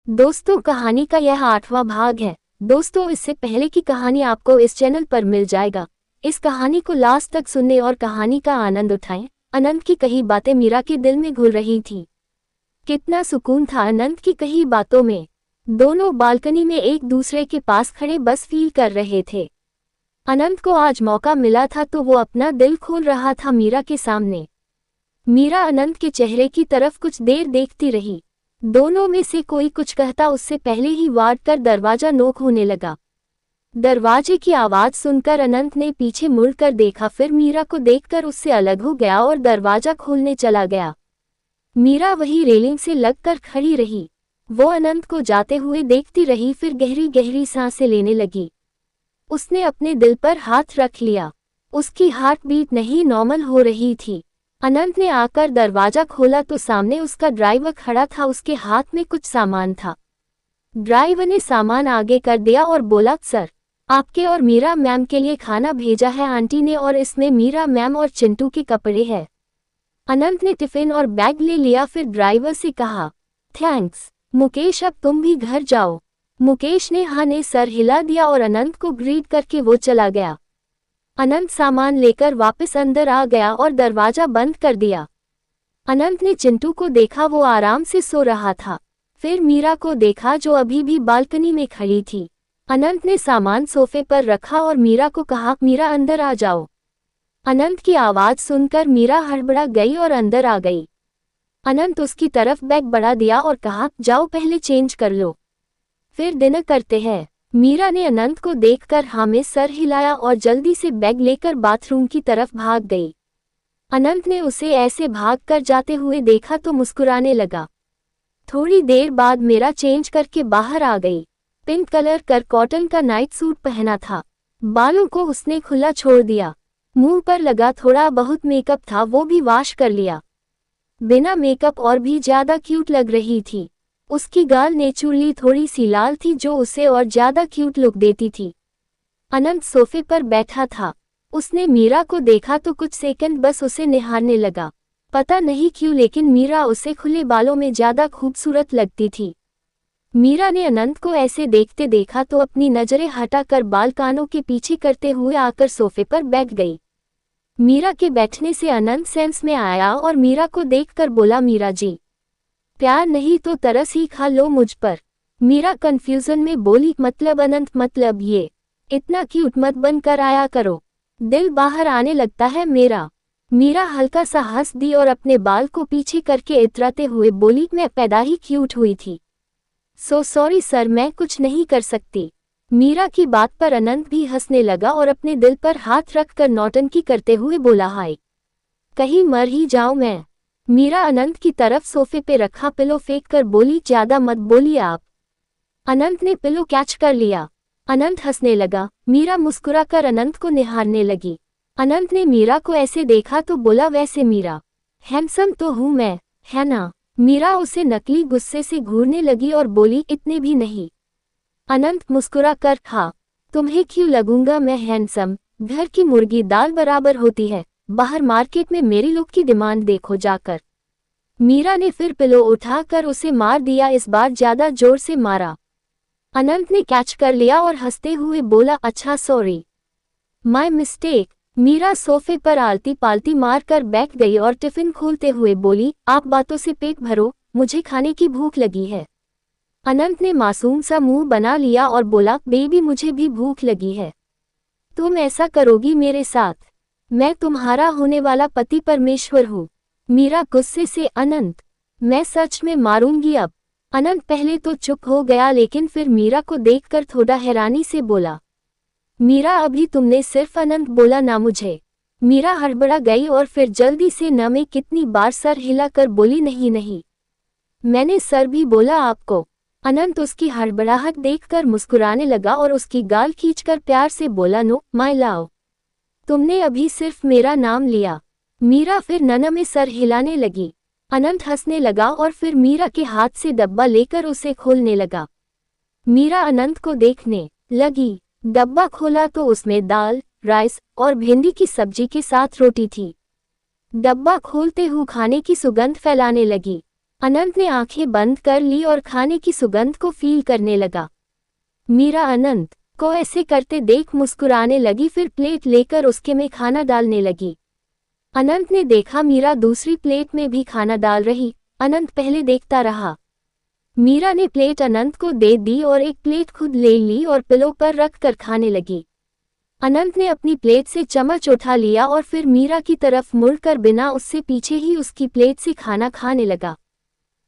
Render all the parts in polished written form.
दोस्तों, कहानी का यह 8वां भाग है। दोस्तों, इससे पहले की कहानी आपको इस चैनल पर मिल जाएगा। इस कहानी को लास्ट तक सुनने और कहानी का आनंद उठाएं। अनंत की कही बातें मीरा के दिल में घुल रही थी। कितना सुकून था अनंत की कही बातों में। दोनों बालकनी में एक दूसरे के पास खड़े बस फील कर रहे थे। अनंत को आज मौका मिला था तो वो अपना दिल खोल रहा था मीरा के सामने। मीरा अनंत के चेहरे की तरफ कुछ देर देखती रही। दोनों में से कोई कुछ कहता उससे पहले ही वार्ड कर दरवाजा नोक होने लगा। दरवाजे की आवाज सुनकर अनंत ने पीछे मुड़कर देखा, फिर मीरा को देखकर उससे अलग हो गया और दरवाजा खोलने चला गया। मीरा वही रेलिंग से लगकर खड़ी रही। वो अनंत को जाते हुए देखती रही, फिर गहरी गहरी सांसें लेने लगी। उसने अपने दिल पर हाथ रख लिया। उसकी हार्ट बीट नहीं नॉर्मल हो रही थी। अनंत ने आकर दरवाजा खोला तो सामने उसका ड्राइवर खड़ा था। उसके हाथ में कुछ सामान था। ड्राइवर ने सामान आगे कर दिया और बोला, सर, आपके और मीरा मैम के लिए खाना भेजा है आंटी ने, और इसमें मीरा मैम और चिंटू के कपड़े हैं। अनंत ने टिफिन और बैग ले लिया, फिर ड्राइवर से कहा, थैंक्स मुकेश, अब तुम भी घर जाओ। मुकेश ने हाँ ने सर हिला दिया और अनंत को ग्रीट करके वो चला गया। अनंत सामान लेकर वापस अंदर आ गया और दरवाजा बंद कर दिया। अनंत ने चिंटू को देखा, वो आराम से सो रहा था। फिर मीरा को देखा जो अभी भी बालकनी में खड़ी थी। अनंत ने सामान सोफे पर रखा और मीरा को कहा, मीरा अंदर आ जाओ। अनंत की आवाज सुनकर मीरा हड़बड़ा गई और अंदर आ गई। अनंत उसकी तरफ बैग बढ़ा दिया और कहा, जाओ पहले चेंज कर लो, फिर डिनर करते हैं। मीरा ने अनंत को देखकर हाँ में सर हिलाया और जल्दी से बैग लेकर बाथरूम की तरफ भाग गई। अनंत ने उसे ऐसे भागकर जाते हुए देखा तो मुस्कुराने लगा। थोड़ी देर बाद मीरा चेंज करके बाहर आ गई। पिंक कलर कर कॉटन का नाइट सूट पहना था। बालों को उसने खुला छोड़ दिया। मुंह पर लगा थोड़ा बहुत मेकअप था, वो भी वॉश कर लिया। बिना मेकअप और भी ज्यादा क्यूट लग रही थी। उसकी गाल नेचुरली थोड़ी सी लाल थी जो उसे और ज्यादा क्यूट लुक देती थी। अनंत सोफे पर बैठा था। उसने मीरा को देखा तो कुछ सेकंड बस उसे निहारने लगा। पता नहीं क्यों, लेकिन मीरा उसे खुले बालों में ज्यादा खूबसूरत लगती थी। मीरा ने अनंत को ऐसे देखते देखा तो अपनी नजरें हटाकर बाल कानों के पीछे करते हुए आकर सोफे पर बैठ गई। मीरा के बैठने से अनंत सेंस में आया और मीरा को देखकर बोला, मीरा जी, प्यार नहीं तो तरस ही खा लो मुझ पर। मीरा कंफ्यूजन में बोली, मतलब अनंत, मतलब ये इतना क्यूट मत बनकर आया करो, दिल बाहर आने लगता है मेरा। मीरा हल्का सा हंस दी और अपने बाल को पीछे करके इतराते हुए बोली, मैं पैदा ही क्यूट हुई थी। सो सॉरी सर, मैं कुछ नहीं कर सकती। मीरा की बात पर अनंत भी हंसने लगा और अपने दिल पर हाथ रखकर नौटंकी करते हुए बोला, हाय, कहीं मर ही जाऊं मैं। मीरा अनंत की तरफ सोफे पे रखा पिलो फेंक कर बोली, ज्यादा मत बोलिए आप। अनंत ने पिलो कैच कर लिया। अनंत हंसने लगा। मीरा मुस्कुराकर अनंत को निहारने लगी। अनंत ने मीरा को ऐसे देखा तो बोला, वैसे मीरा, हैंडसम तो हूं मैं, है ना। मीरा उसे नकली गुस्से से घूरने लगी और बोली, इतने भी नहीं। अनंत मुस्कुराकर, हाँ, तुम्हें क्यों लगूंगा मैं हैंडसम, घर की मुर्गी दाल बराबर होती है, बाहर मार्केट में मेरी लुक की डिमांड देखो जाकर। मीरा ने फिर पिलो उठाकर उसे मार दिया, इस बार ज्यादा जोर से मारा। अनंत ने कैच कर लिया और हंसते हुए बोला, अच्छा सॉरी, माय मिस्टेक। मीरा सोफे पर आलती पालती मार कर बैठ गई और टिफिन खोलते हुए बोली, आप बातों से पेट भरो, मुझे खाने की भूख लगी है। अनंत ने मासूम सा मुंह बना लिया और बोला, बेबी मुझे भी भूख लगी है। तुम ऐसा करोगी मेरे साथ? मैं तुम्हारा होने वाला पति परमेश्वर हूँ। मीरा गुस्से से, अनंत, मैं सच में मारूंगी अब। अनंत पहले तो चुप हो गया, लेकिन फिर मीरा को देखकर थोड़ा हैरानी से बोला, मीरा अभी तुमने सिर्फ अनंत बोला ना मुझे। मीरा हड़बड़ा गई और फिर जल्दी से न में कितनी बार सर हिलाकर बोली, नहीं नहीं, मैंने सर भी बोला आपको। अनंत उसकी हड़बड़ाहट देखकर मुस्कुराने लगा और उसकी गाल खींचकर प्यार से बोला, नो माय लव, तुमने अभी सिर्फ मेरा नाम लिया। मीरा फिर नन में सर हिलाने लगी। अनंत हंसने लगा और फिर मीरा के हाथ से डब्बा लेकर उसे खोलने लगा। मीरा अनंत को देखने लगी। डब्बा खोला तो उसमें दाल, राइस और भिंडी की सब्जी के साथ रोटी थी। डब्बा खोलते हुए खाने की सुगंध फैलाने लगी। अनंत ने आंखें बंद कर ली और खाने की सुगंध को फील करने लगा। मीरा अनंत को ऐसे करते देख मुस्कुराने लगी, फिर प्लेट लेकर उसके में खाना डालने लगी। अनंत ने देखा मीरा दूसरी प्लेट में भी खाना डाल रही। अनंत पहले देखता रहा। मीरा ने प्लेट अनंत को दे दी और एक प्लेट खुद ले ली और पिलो पर रख कर खाने लगी। अनंत ने अपनी प्लेट से चम्मच उठा लिया और फिर मीरा की तरफ मुड़कर बिना उससे पीछे ही उसकी प्लेट से खाना खाने लगा।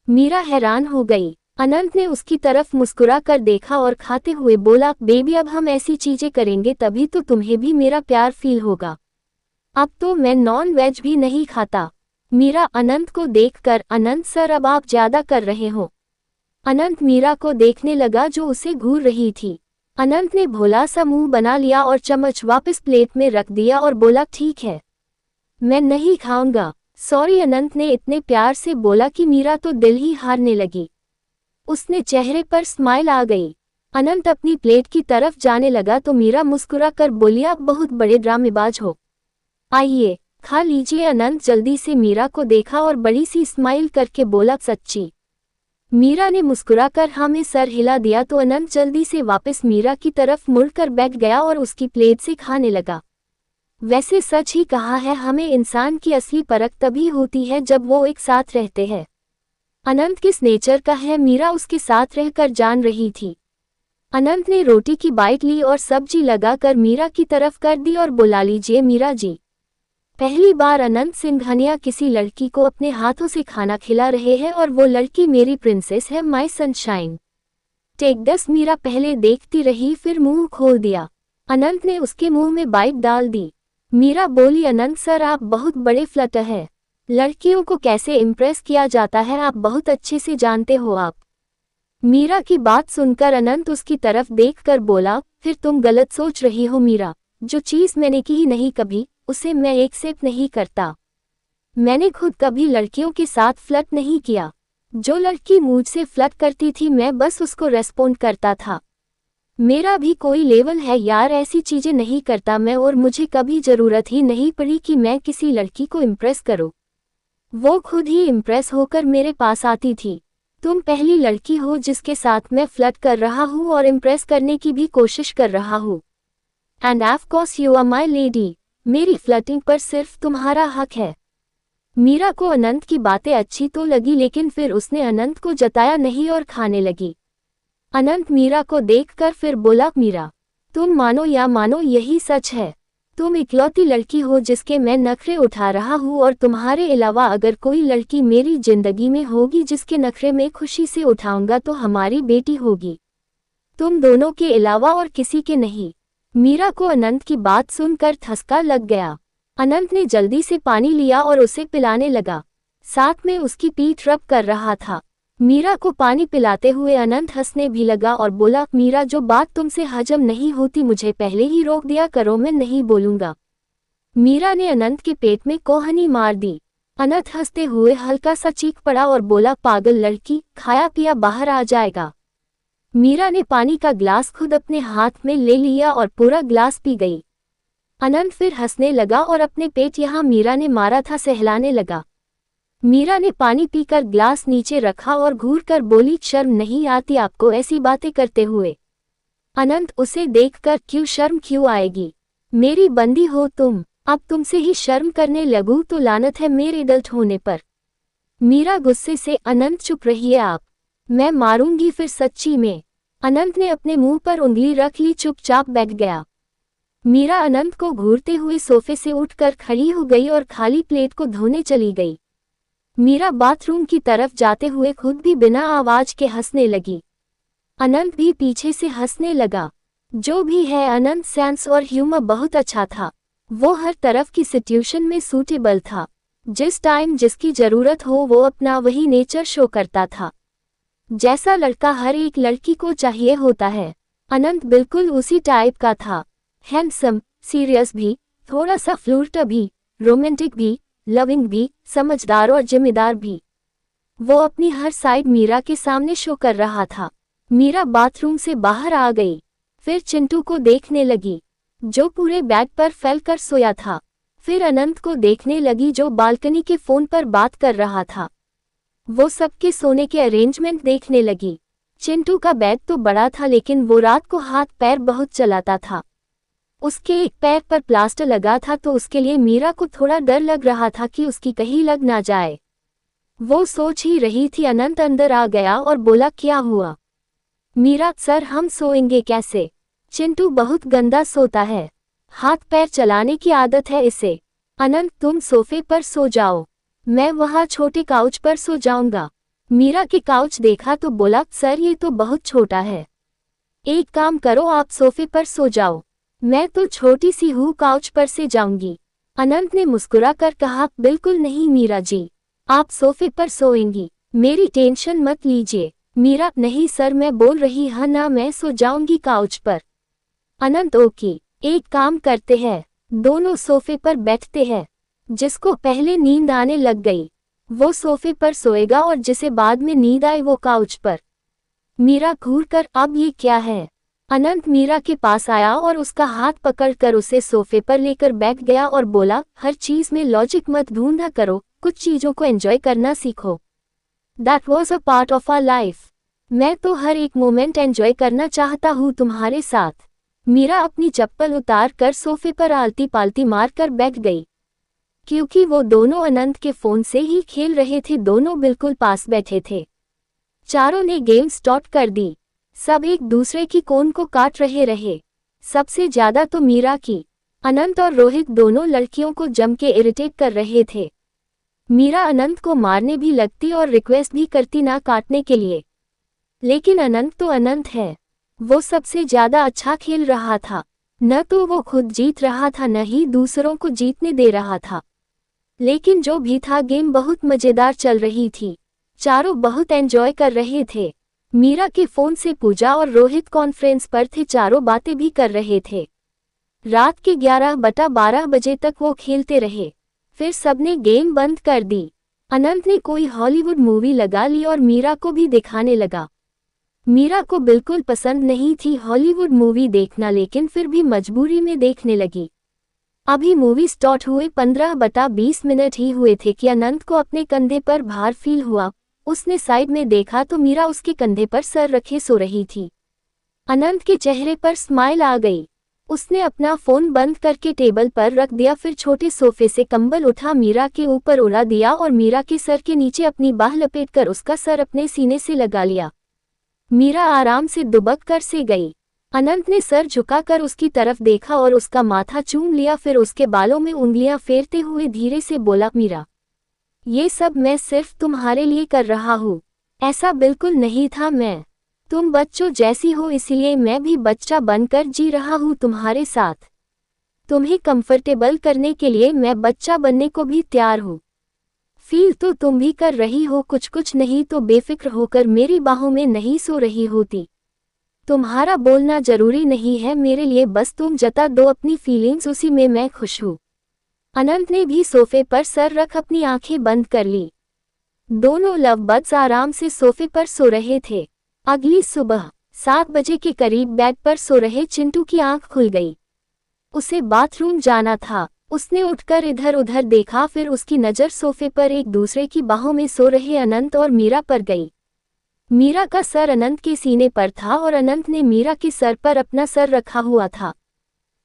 मीरा हैरान हो गई। अनंत ने उसकी तरफ मुस्कुरा कर देखा और खाते हुए बोला, बेबी अब हम ऐसी चीजें करेंगे तभी तो तुम्हें भी मेरा प्यार फील होगा। अब तो मैं नॉन वेज भी नहीं खाता। मीरा अनंत को देखकर, अनंत सर अब आप ज्यादा कर रहे हो। अनंत मीरा को देखने लगा जो उसे घूर रही थी। अनंत ने भोला सा मुंह बना लिया और चम्मच वापस प्लेट में रख दिया और बोला, ठीक है, मैं नहीं खाऊंगा। सॉरी। अनंत ने इतने प्यार से बोला कि मीरा तो दिल ही हारने लगी। उसने चेहरे पर स्माइल आ गई। अनंत अपनी प्लेट की तरफ जाने लगा तो मीरा मुस्कुरा कर बोली, आप बहुत बड़े ड्रामेबाज हो, आइए खा लीजिए। अनंत जल्दी से मीरा को देखा और बड़ी सी स्माइल करके बोला, सच्ची। मीरा ने मुस्कुराकर हाँ में सर हिला दिया तो अनंत जल्दी से वापस मीरा की तरफ मुड़कर बैठ गया और उसकी प्लेट से खाने लगा। वैसे सच ही कहा है, हमें इंसान की असली परख तभी होती है जब वो एक साथ रहते हैं। अनंत किस नेचर का है मीरा उसके साथ रहकर जान रही थी। अनंत ने रोटी की बाइट ली और सब्जी लगाकर मीरा की तरफ कर दी और बुला, लीजिए मीरा जी। पहली बार अनंत सिंघानिया किसी लड़की को अपने हाथों से खाना खिला रहे हैं और वो लड़की मेरी प्रिंसेस है, माय सनशाइन। टेक दस। मीरा पहले देखती रही फिर मुंह खोल दिया। अनंत ने उसके मुंह में बाइट डाल दी। मीरा बोली, अनंत सर आप बहुत बड़े फ्लटर हैं। लड़कियों को कैसे इम्प्रेस किया जाता है आप बहुत अच्छे से जानते हो आप। मीरा की बात सुनकर अनंत उसकी तरफ देखकर बोला, फिर तुम गलत सोच रही हो मीरा। जो चीज़ मैंने की ही नहीं कभी उसे मैं एक्सेप्ट नहीं करता। मैंने खुद कभी लड़कियों के साथ फ्लर्ट नहीं किया। जो लड़की मुझसे फ्लर्ट करती थी मैं बस उसको रेस्पॉन्ड करता था। मेरा भी कोई लेवल है यार, ऐसी चीजें नहीं करता मैं और मुझे कभी जरूरत ही नहीं पड़ी कि मैं किसी लड़की को इम्प्रेस करूं। वो खुद ही इम्प्रेस होकर मेरे पास आती थी। तुम पहली लड़की हो जिसके साथ मैं फ्लर्ट कर रहा हूँ और इम्प्रेस करने की भी कोशिश कर रहा हूँ। And of course you are my lady. मेरी फ्लर्टिंग पर सिर्फ तुम्हारा हक है। मीरा को अनंत की बातें अच्छी तो लगी लेकिन फिर उसने अनंत को जताया नहीं और खाने लगी। अनंत मीरा को देखकर फिर बोला, मीरा तुम मानो या मानो यही सच है। तुम इकलौती लड़की हो जिसके मैं नखरे उठा रहा हूँ और तुम्हारे अलावा अगर कोई लड़की मेरी जिंदगी में होगी जिसके नखरे मैं खुशी से उठाऊंगा तो हमारी बेटी होगी। तुम दोनों के अलावा और किसी के नहीं। मीरा को अनंत की बात सुनकर ठसका लग गया। अनंत ने जल्दी से पानी लिया और उसे पिलाने लगा, साथ में उसकी पीठ रब कर रहा था। मीरा को पानी पिलाते हुए अनंत हंसने भी लगा और बोला, मीरा जो बात तुमसे हजम नहीं होती मुझे पहले ही रोक दिया करो, मैं नहीं बोलूंगा। मीरा ने अनंत के पेट में कोहनी मार दी। अनंत हंसते हुए हल्का सा चीख पड़ा और बोला, पागल लड़की, खाया पिया बाहर आ जाएगा। मीरा ने पानी का ग्लास खुद अपने हाथ में ले लिया और पूरा ग्लास पी गई। अनंत फिर हंसने लगा और अपने पेट यहाँ मीरा ने मारा था सहलाने लगा। मीरा ने पानी पीकर ग्लास नीचे रखा और घूरकर बोली, शर्म नहीं आती आपको ऐसी बातें करते हुए। अनंत उसे देखकर, शर्म क्यों आएगी, मेरी बंदी हो तुम, अब तुमसे ही शर्म करने लगूं तो लानत है मेरे एडल्ट होने पर। मीरा गुस्से से, अनंत चुप रहिए आप, मैं मारूंगी फिर सच्ची में। अनंत ने अपने मुंह पर उंगली रख ली, चुपचाप बैठ गया। मीरा अनंत को घूरते हुए सोफे से उठकर खड़ी हो गई और खाली प्लेट को धोने चली गई। मीरा बाथरूम की तरफ जाते हुए खुद भी बिना आवाज के हंसने लगी। अनंत भी पीछे से हंसने लगा। जो भी है अनंत सेंस और ह्यूमर बहुत अच्छा था। वो हर तरफ की सिचुएशन में सूटेबल था। जिस टाइम जिसकी जरूरत हो वो अपना वही नेचर शो करता था, जैसा लड़का हर एक लड़की को चाहिए होता है। अनंत बिल्कुल उसी टाइप का था। हैंडसम, सीरियस भी, थोड़ा सा फ्लर्ट भी, रोमांटिक भी, लविंग भी, समझदार और जिम्मेदार भी। वो अपनी हर साइड मीरा के सामने शो कर रहा था। मीरा बाथरूम से बाहर आ गई, फिर चिंटू को देखने लगी जो पूरे बेड पर फैलकर सोया था। फिर अनंत को देखने लगी जो बालकनी के फोन पर बात कर रहा था। वो सबके सोने के अरेंजमेंट देखने लगी। चिंटू का बैग तो बड़ा था लेकिन वो रात को हाथ पैर बहुत चलाता था। उसके एक पैर पर प्लास्टर लगा था तो उसके लिए मीरा को थोड़ा डर लग रहा था कि उसकी कहीं लग ना जाए। वो सोच ही रही थी, अनंत अंदर आ गया और बोला, क्या हुआ? मीरा, सर हम सोएंगे कैसे? चिंटू बहुत गंदा सोता है, हाथ पैर चलाने की आदत है इसे। अनंत तुम सोफे पर सो जाओ, मैं वहाँ छोटे काउच पर सो जाऊंगा। मीरा के काउच देखा तो बोला, सर ये तो बहुत छोटा है, एक काम करो आप सोफे पर सो जाओ, मैं तो छोटी सी हूँ, काउच पर से जाऊंगी। अनंत ने मुस्कुरा कर कहा, बिल्कुल नहीं मीरा जी, आप सोफे पर सोएंगी, मेरी टेंशन मत लीजिए। मीरा, नहीं सर मैं बोल रही हाँ ना, मैं सो जाऊंगी काउच पर। अनंत, ओके, एक काम करते हैं, दोनों सोफे पर बैठते हैं, जिसको पहले नींद आने लग गई वो सोफे पर सोएगा और जिसे बाद में नींद आए वो काउच पर। मीरा घूरकर, अब ये क्या है? अनंत मीरा के पास आया और उसका हाथ पकड़कर उसे सोफे पर लेकर बैठ गया और बोला, हर चीज में लॉजिक मत ढूंढा करो, कुछ चीजों को एंजॉय करना सीखो। That was a part of our life. मैं तो हर एक मोमेंट एंजॉय करना चाहता हूँ तुम्हारे साथ। मीरा अपनी चप्पल उतार कर सोफे पर आलती पालती मार कर बैठ गई। क्योंकि वो दोनों अनंत के फोन से ही खेल रहे थे, दोनों बिल्कुल पास बैठे थे। चारों ने गेम स्टार्ट कर दी। सब एक दूसरे की कोन को काट रहे। सबसे ज्यादा तो मीरा की। अनंत और रोहित दोनों लड़कियों को जम के इरिटेट कर रहे थे। मीरा अनंत को मारने भी लगती और रिक्वेस्ट भी करती ना काटने के लिए, लेकिन अनंत तो अनंत है, वो सबसे ज्यादा अच्छा खेल रहा था। न तो वो खुद जीत रहा था न ही दूसरों को जीतने दे रहा था, लेकिन जो भी था गेम बहुत मजेदार चल रही थी। चारों बहुत एंजॉय कर रहे थे। मीरा के फोन से पूजा और रोहित कॉन्फ्रेंस पर थे, चारों बातें भी कर रहे थे। रात के 11-12 बजे तक वो खेलते रहे, फिर सबने गेम बंद कर दी। अनंत ने कोई हॉलीवुड मूवी लगा ली और मीरा को भी दिखाने लगा। मीरा को बिल्कुल पसंद नहीं थी हॉलीवुड मूवी देखना, लेकिन फिर भी मजबूरी में देखने लगी। अभी मूवी स्टार्ट हुए 15-20 मिनट ही हुए थे कि अनंत को अपने कंधे पर भार फील हुआ। उसने साइड में देखा तो मीरा उसके कंधे पर सर रखे सो रही थी। अनंत के चेहरे पर स्माइल आ गई। उसने अपना फोन बंद करके टेबल पर रख दिया, फिर छोटे सोफे से कंबल उठा मीरा के ऊपर उड़ा दिया और मीरा के सर के नीचे अपनी बाह लपेटकर उसका सर अपने सीने से लगा लिया। मीरा आराम से दुबक कर से गई। अनंत ने सर झुकाकर उसकी तरफ देखा और उसका माथा चूम लिया, फिर उसके बालों में उंगलियां फेरते हुए धीरे से बोला, मीरा ये सब मैं सिर्फ तुम्हारे लिए कर रहा हूँ, ऐसा बिल्कुल नहीं था। मैं तुम बच्चों जैसी हो, इसलिए मैं भी बच्चा बनकर जी रहा हूँ तुम्हारे साथ। तुम्हें कंफर्टेबल करने के लिए मैं बच्चा बनने को भी तैयार हूँ। फील तो तुम भी कर रही हो, कुछ नहीं तो बेफिक्र होकर मेरी बाहों में नहीं सो रही होती। तुम्हारा बोलना जरूरी नहीं है मेरे लिए, बस तुम जता दो अपनी फीलिंग्स, उसी में मैं खुश हूँ। अनंत ने भी सोफे पर सर रख अपनी आंखें बंद कर ली। दोनों लव बर्ड्स आराम से सोफे पर सो रहे थे। अगली सुबह 7 बजे के करीब बेड पर सो रहे चिंटू की आंख खुल गई। उसे बाथरूम जाना था। उसने उठकर इधर उधर देखा, फिर उसकी नज़र सोफे पर एक दूसरे की बाहों में सो रहे अनंत और मीरा पर गई। मीरा का सर अनंत के सीने पर था और अनंत ने मीरा के सर पर अपना सर रखा हुआ था।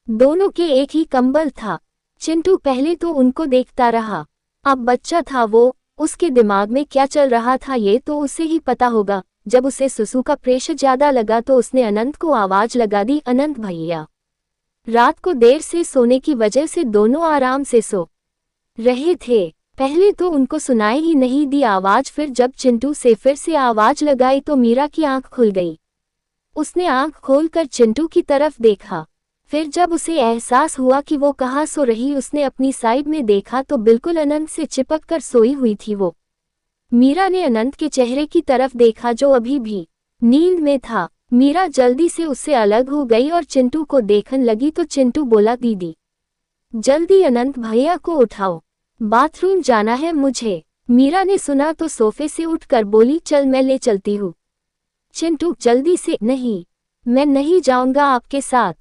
दोनों के एक ही कंबल था। चिंटू पहले तो उनको देखता रहा। अब बच्चा था वो, उसके दिमाग में क्या चल रहा था ये तो उसे ही पता होगा। जब उसे सुसु का प्रेशर ज्यादा लगा तो उसने अनंत को आवाज लगा दी, अनंत भैया। रात को देर से सोने की वजह से दोनों आराम से सो रहे थे। पहले तो उनको सुनाई ही नहीं दी आवाज, फिर जब चिंटू से फिर से आवाज लगाई तो मीरा की आंख खुल गई। उसने आंख खोलकर चिंटू की तरफ देखा। फिर जब उसे एहसास हुआ कि वो कहाँ सो रही, उसने अपनी साइड में देखा तो बिल्कुल अनंत से चिपक कर सोई हुई थी वो। मीरा ने अनंत के चेहरे की तरफ देखा जो अभी भी नींद में था। मीरा जल्दी से उससे अलग हो गई और चिंटू को देखने लगी तो चिंटू बोला, दीदी जल्दी अनंत भैया को उठाओ, बाथरूम जाना है मुझे। मीरा ने सुना तो सोफे से उठकर बोली, चल मैं ले चलती हूँ। चिंटू जल्दी से, नहीं मैं नहीं जाऊंगा आपके साथ,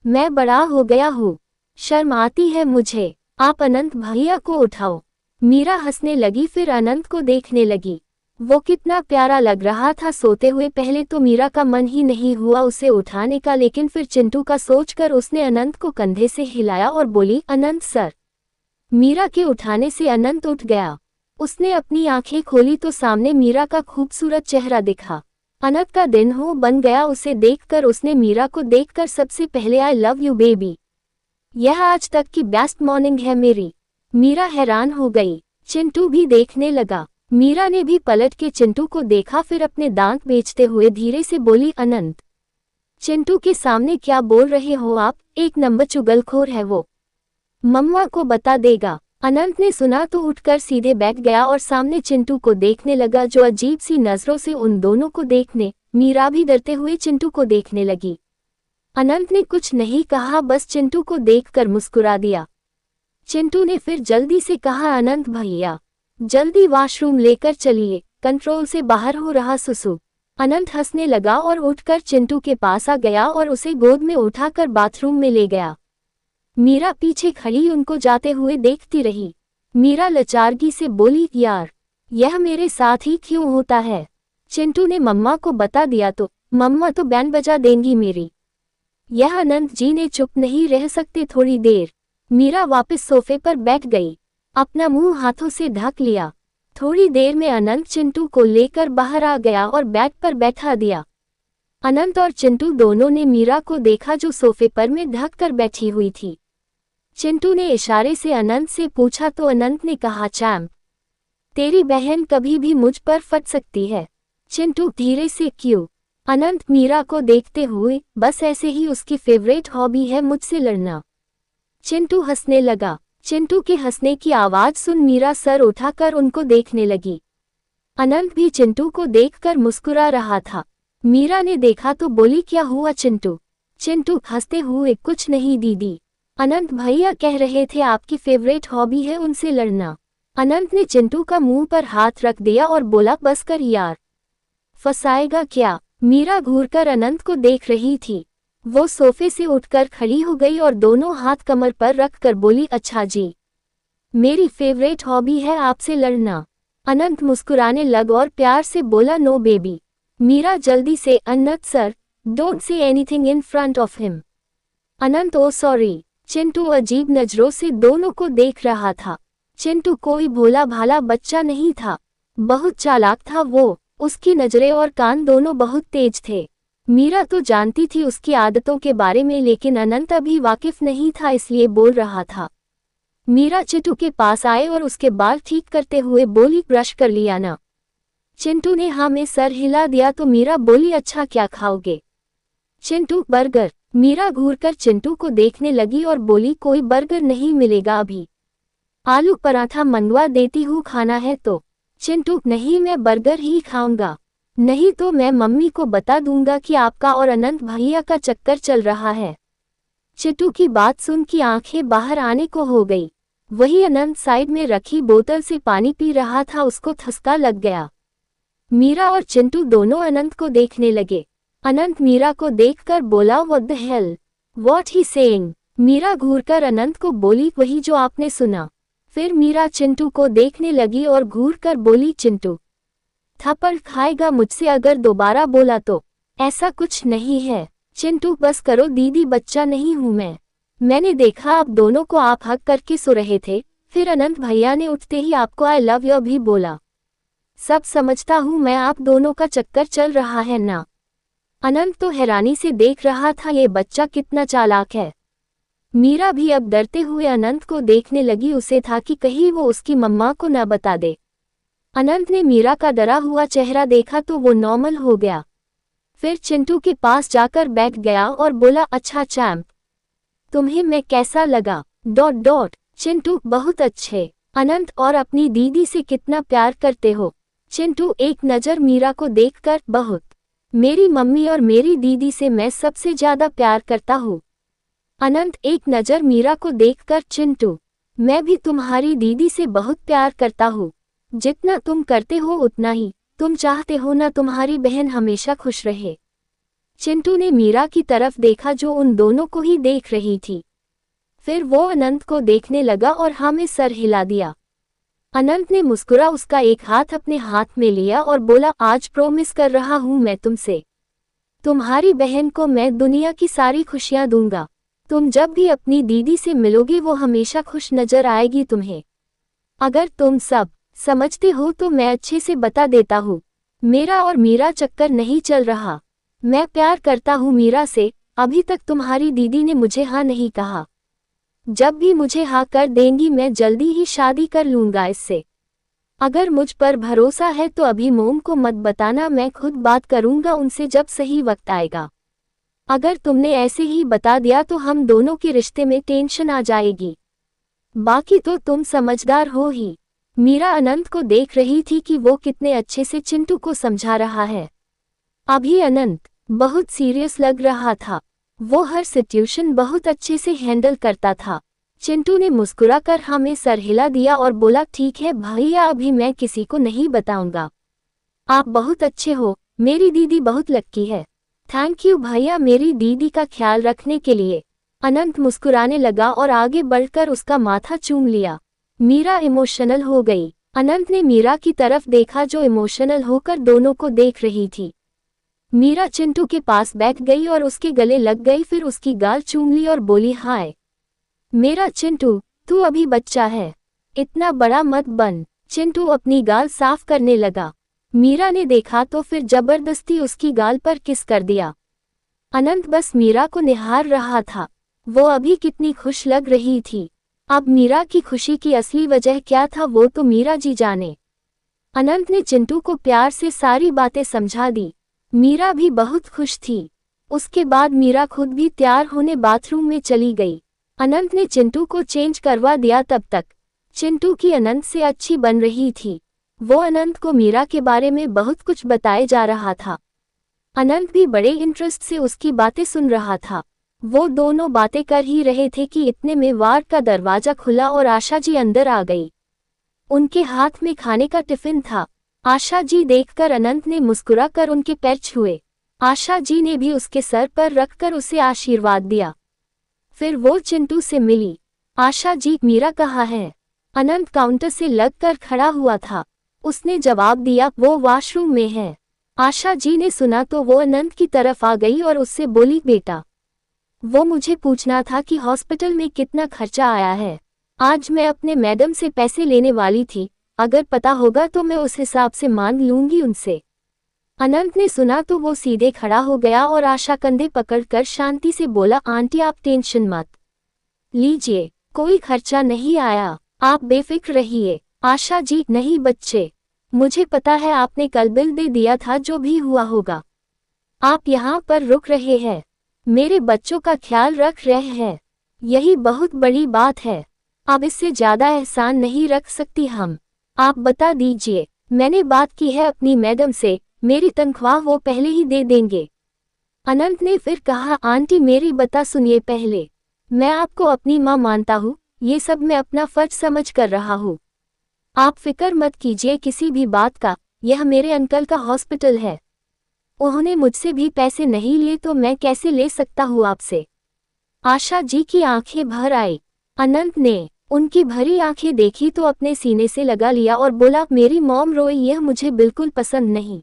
मैं बड़ा हो गया हूँ, शर्म आती है मुझे, आप अनंत भैया को उठाओ। मीरा हंसने लगी, फिर अनंत को देखने लगी। वो कितना प्यारा लग रहा था सोते हुए। पहले तो मीरा का मन ही नहीं हुआ उसे उठाने का, लेकिन फिर चिंटू का सोचकर उसने अनंत को कंधे से हिलाया और बोली, अनंत सर। मीरा के उठाने से अनंत उठ गया। उसने अपनी आंखें खोली तो सामने मीरा का खूबसूरत चेहरा दिखा। अनंत का दिन हो बन गया उसे देखकर। उसने मीरा को देखकर सबसे पहले आई लव यू बेबी, यह आज तक की बेस्ट मॉर्निंग है मेरी। मीरा हैरान हो गई। चिंटू भी देखने लगा। मीरा ने भी पलट के चिंटू को देखा, फिर अपने दांत बेचते हुए धीरे से बोली, अनंत चिंटू के सामने क्या बोल रहे हो आप, एक नंबर चुगलखोर है वो, मम्मा को बता देगा। अनंत ने सुना तो उठकर सीधे बैठ गया और सामने चिंटू को देखने लगा, जो अजीब सी नजरों से उन दोनों को देखने। मीरा भी डरते हुए चिंटू को देखने लगी। अनंत ने कुछ नहीं कहा, बस चिंटू को देखकर मुस्कुरा दिया। चिंटू ने फिर जल्दी से कहा, अनंत भैया जल्दी वॉशरूम लेकर चलिए, कंट्रोल से बाहर हो रहा सुसु। अनंत हंसने लगा और उठकर चिंटू के पास आ गया और उसे गोद में उठाकर बाथरूम में ले गया। मीरा पीछे खड़ी उनको जाते हुए देखती रही। मीरा लाचारगी से बोली, यार यह मेरे साथ ही क्यों होता है। चिंटू ने मम्मा को बता दिया तो मम्मा तो बैंड बजा देंगी मेरी। यह अनंत जी ने चुप नहीं रह सकते थोड़ी देर। मीरा वापस सोफे पर बैठ गई, अपना मुंह हाथों से ढक लिया। थोड़ी देर में अनंत चिंटू को लेकर बाहर आ गया और बेड पर बैठा दिया। अनंत और चिंटू दोनों ने मीरा को देखा, जो सोफे पर में ढक कर बैठी हुई थी। चिंटू ने इशारे से अनंत से पूछा तो अनंत ने कहा, चैम्प तेरी बहन कभी भी मुझ पर फट सकती है। चिंटू धीरे से, क्यों। अनंत मीरा को देखते हुए, बस ऐसे ही उसकी फेवरेट हॉबी है मुझसे लड़ना। चिंटू हंसने लगा। चिंटू के हंसने की आवाज सुन मीरा सर उठाकर उनको देखने लगी। अनंत भी चिंटू को देखकर मुस्कुरा रहा था। मीरा ने देखा तो बोली, क्या हुआ चिंटू। चिंटू हंसते हुए, कुछ नहीं दीदी, अनंत भैया कह रहे थे आपकी फेवरेट हॉबी है उनसे लड़ना। अनंत ने चिंटू का मुंह पर हाथ रख दिया और बोला, बस कर यार, फंसाएगा क्या। मीरा घूरकर अनंत को देख रही थी। वो सोफे से उठकर खड़ी हो गई और दोनों हाथ कमर पर रखकर बोली, अच्छा जी, मेरी फेवरेट हॉबी है आपसे लड़ना। अनंत मुस्कुराने लग और प्यार से बोला, नो बेबी। मीरा जल्दी से, Anant sir don't say anything in front of him. Anant, oh sorry. Chintu अजीब नजरों से दोनों को देख रहा था। चिंटू कोई भोला भाला बच्चा नहीं था, बहुत चालाक था वो। उसकी नजरें और कान दोनों बहुत तेज थे। मीरा तो जानती थी उसकी आदतों के बारे में, लेकिन अनंत अभी वाकिफ नहीं था, इसलिए बोल रहा था। मीरा चिंटू के पास आए और उसके बाल ठीक करते हुए बोली, ब्रश कर लिया ना। चिंटू ने हाँ में सर हिला दिया तो मीरा बोली, अच्छा क्या खाओगे। चिंटू, बर्गर। मीरा घूरकर चिंटू को देखने लगी और बोली, कोई बर्गर नहीं मिलेगा अभी, आलू पराठा मंगवा देती हूँ खाना है तो। चिंटू, नहीं मैं बर्गर ही खाऊंगा, नहीं तो मैं मम्मी को बता दूंगा कि आपका और अनंत भैया का चक्कर चल रहा है। चिंटू की बात सुन की आंखें बाहर आने को हो गई। वही अनंत साइड में रखी बोतल से पानी पी रहा था, उसको ठसका लग गया। मीरा और चिंटू दोनों अनंत को देखने लगे। अनंत मीरा को देखकर बोला, what the hell, what he saying. Meera घूरकर अनंत को बोली, वही जो आपने सुना। फिर मीरा चिंटू को देखने लगी और घूरकर बोली, चिंटू थप्पड़ खाएगा मुझसे अगर दोबारा बोला तो। ऐसा कुछ नहीं है चिंटू, बस करो दीदी, बच्चा नहीं हूं मैंने देखा आप दोनों को, आप हक करके सो रहे थे, फिर अनंत भैया ने उठते ही आपको आई लव यू भी बोला। सब समझता हूं मैं, आप दोनों का चक्कर चल रहा है ना। अनंत तो हैरानी से देख रहा था, ये बच्चा कितना चालाक है। मीरा भी अब डरते हुए अनंत को देखने लगी, उसे था कि कहीं वो उसकी मम्मा को न बता दे। अनंत ने मीरा का डरा हुआ चेहरा देखा तो वो नॉर्मल हो गया। फिर चिंटू के पास जाकर बैठ गया और बोला, अच्छा चैम्प, तुम्हें मैं कैसा लगा। चिंटू, बहुत अच्छे। अनंत, और अपनी दीदी से कितना प्यार करते हो। चिंटू एक नज़र मीरा को देखकर, बहुत। मेरी मम्मी और मेरी दीदी से मैं सबसे ज्यादा प्यार करता हूँ। अनंत एक नज़र मीरा को देखकर, चिंटू, मैं भी तुम्हारी दीदी से बहुत प्यार करता हूँ। जितना तुम करते हो उतना ही तुम चाहते हो ना तुम्हारी बहन हमेशा खुश रहे। चिंटू ने मीरा की तरफ देखा जो उन दोनों को ही देख रही थी। फिर वो अनंत को देखने लगा और हाँ में सर हिला दिया। अनंत ने मुस्कुरा उसका एक हाथ अपने हाथ में लिया और बोला, आज प्रॉमिस कर रहा हूं मैं तुमसे, तुम्हारी बहन को मैं दुनिया की सारी खुशियां दूंगा। तुम जब भी अपनी दीदी से मिलोगे वो हमेशा खुश नजर आएगी तुम्हें। अगर तुम सब समझते हो तो मैं अच्छे से बता देता हूँ, मेरा और मीरा चक्कर नहीं चल रहा। मैं प्यार करता हूँ मीरा से, अभी तक तुम्हारी दीदी ने मुझे हाँ नहीं कहा। जब भी मुझे हाँ कर देंगी मैं जल्दी ही शादी कर लूंगा इससे। अगर मुझ पर भरोसा है तो अभी मोम को मत बताना, मैं खुद बात करूंगा उनसे जब सही वक्त आएगा। अगर तुमने ऐसे ही बता दिया तो हम दोनों के रिश्ते में टेंशन आ जाएगी। बाकी तो तुम समझदार हो ही। मीरा अनंत को देख रही थी कि वो कितने अच्छे से चिंटू को समझा रहा है। अभी अनंत बहुत सीरियस लग रहा था, वो हर सिचुएशन बहुत अच्छे से हैंडल करता था। चिंटू ने मुस्कुराकर हमें सर हिला दिया और बोला, ठीक है भैया, अभी मैं किसी को नहीं बताऊंगा। आप बहुत अच्छे हो, मेरी दीदी बहुत लक्की है। थैंक यू भैया मेरी दीदी का ख्याल रखने के लिए। अनंत मुस्कुराने लगा और आगे बढ़कर उसका माथा चूम लिया। मीरा इमोशनल हो गई। अनंत ने मीरा की तरफ देखा जो इमोशनल होकर दोनों को देख रही थी। मीरा चिंटू के पास बैठ गई और उसके गले लग गई, फिर उसकी गाल चूम ली और बोली, हाय मेरा चिंटू, तू अभी बच्चा है, इतना बड़ा मत बन। चिंटू अपनी गाल साफ करने लगा। मीरा ने देखा तो फिर जबरदस्ती उसकी गाल पर किस कर दिया। अनंत बस मीरा को निहार रहा था, वो अभी कितनी खुश लग रही थी। अब मीरा की खुशी की असली वजह क्या था वो तो मीरा जी जाने। अनंत ने चिंटू को प्यार से सारी बातें समझा दी। मीरा भी बहुत खुश थी। उसके बाद मीरा खुद भी तैयार होने बाथरूम में चली गई। अनंत ने चिंटू को चेंज करवा दिया। तब तक चिंटू की अनंत से अच्छी बन रही थी। वो अनंत को मीरा के बारे में बहुत कुछ बताए जा रहा था। अनंत भी बड़े इंटरेस्ट से उसकी बातें सुन रहा था। वो दोनों बातें कर ही रहे थे कि इतने में वार्ड का दरवाजा खुला और आशा जी अंदर आ गई। उनके हाथ में खाने का टिफिन था। आशा जी देखकर अनंत ने मुस्कुरा कर उनके पैर छुए। आशा जी ने भी उसके सर पर रखकर उसे आशीर्वाद दिया। फिर वो चिंटू से मिली। आशा जी, मीरा कहाँ है? अनंत काउंटर से लगकर खड़ा हुआ था। उसने जवाब दिया, वो वॉशरूम में है। आशा जी ने सुना तो वो अनंत की तरफ आ गई और उससे बोली, बेटा वो मुझे पूछना था कि हॉस्पिटल में कितना खर्चा आया है। आज मैं अपने मैडम से पैसे लेने वाली थी, अगर पता होगा तो मैं उस हिसाब से मांग लूंगी उनसे। अनंत ने सुना तो वो सीधे खड़ा हो गया और आशा कंधे पकड़कर शांति से बोला, आंटी आप टेंशन मत लीजिए, कोई खर्चा नहीं आया, आप बेफिक्र रहिए। आशा जी, नहीं बच्चे, मुझे पता है आपने कल बिल दे दिया था, जो भी हुआ होगा। आप यहाँ पर रुक रहे हैं, मेरे बच्चों का ख्याल रख रहे हैं, यही बहुत बड़ी बात है। अब इससे ज्यादा एहसान नहीं रख सकती हम। आप बता दीजिए, मैंने बात की है अपनी मैडम से, मेरी तनख्वाह वो पहले ही दे देंगे। अनंत ने फिर कहा, आंटी मेरी बता सुनिए पहले, मैं आपको अपनी माँ मानता हूँ, ये सब मैं अपना फर्ज समझ कर रहा हूँ। आप फिक्र मत कीजिए किसी भी बात का, यह मेरे अंकल का हॉस्पिटल है, उन्होंने मुझसे भी पैसे नहीं लिए तो मैं कैसे ले सकता हूँ आपसे। आशा जी की आंखें भर आई। अनंत ने उनकी भरी आंखें देखी तो अपने सीने से लगा लिया और बोला, मेरी मॉम रोए यह मुझे बिल्कुल पसंद नहीं।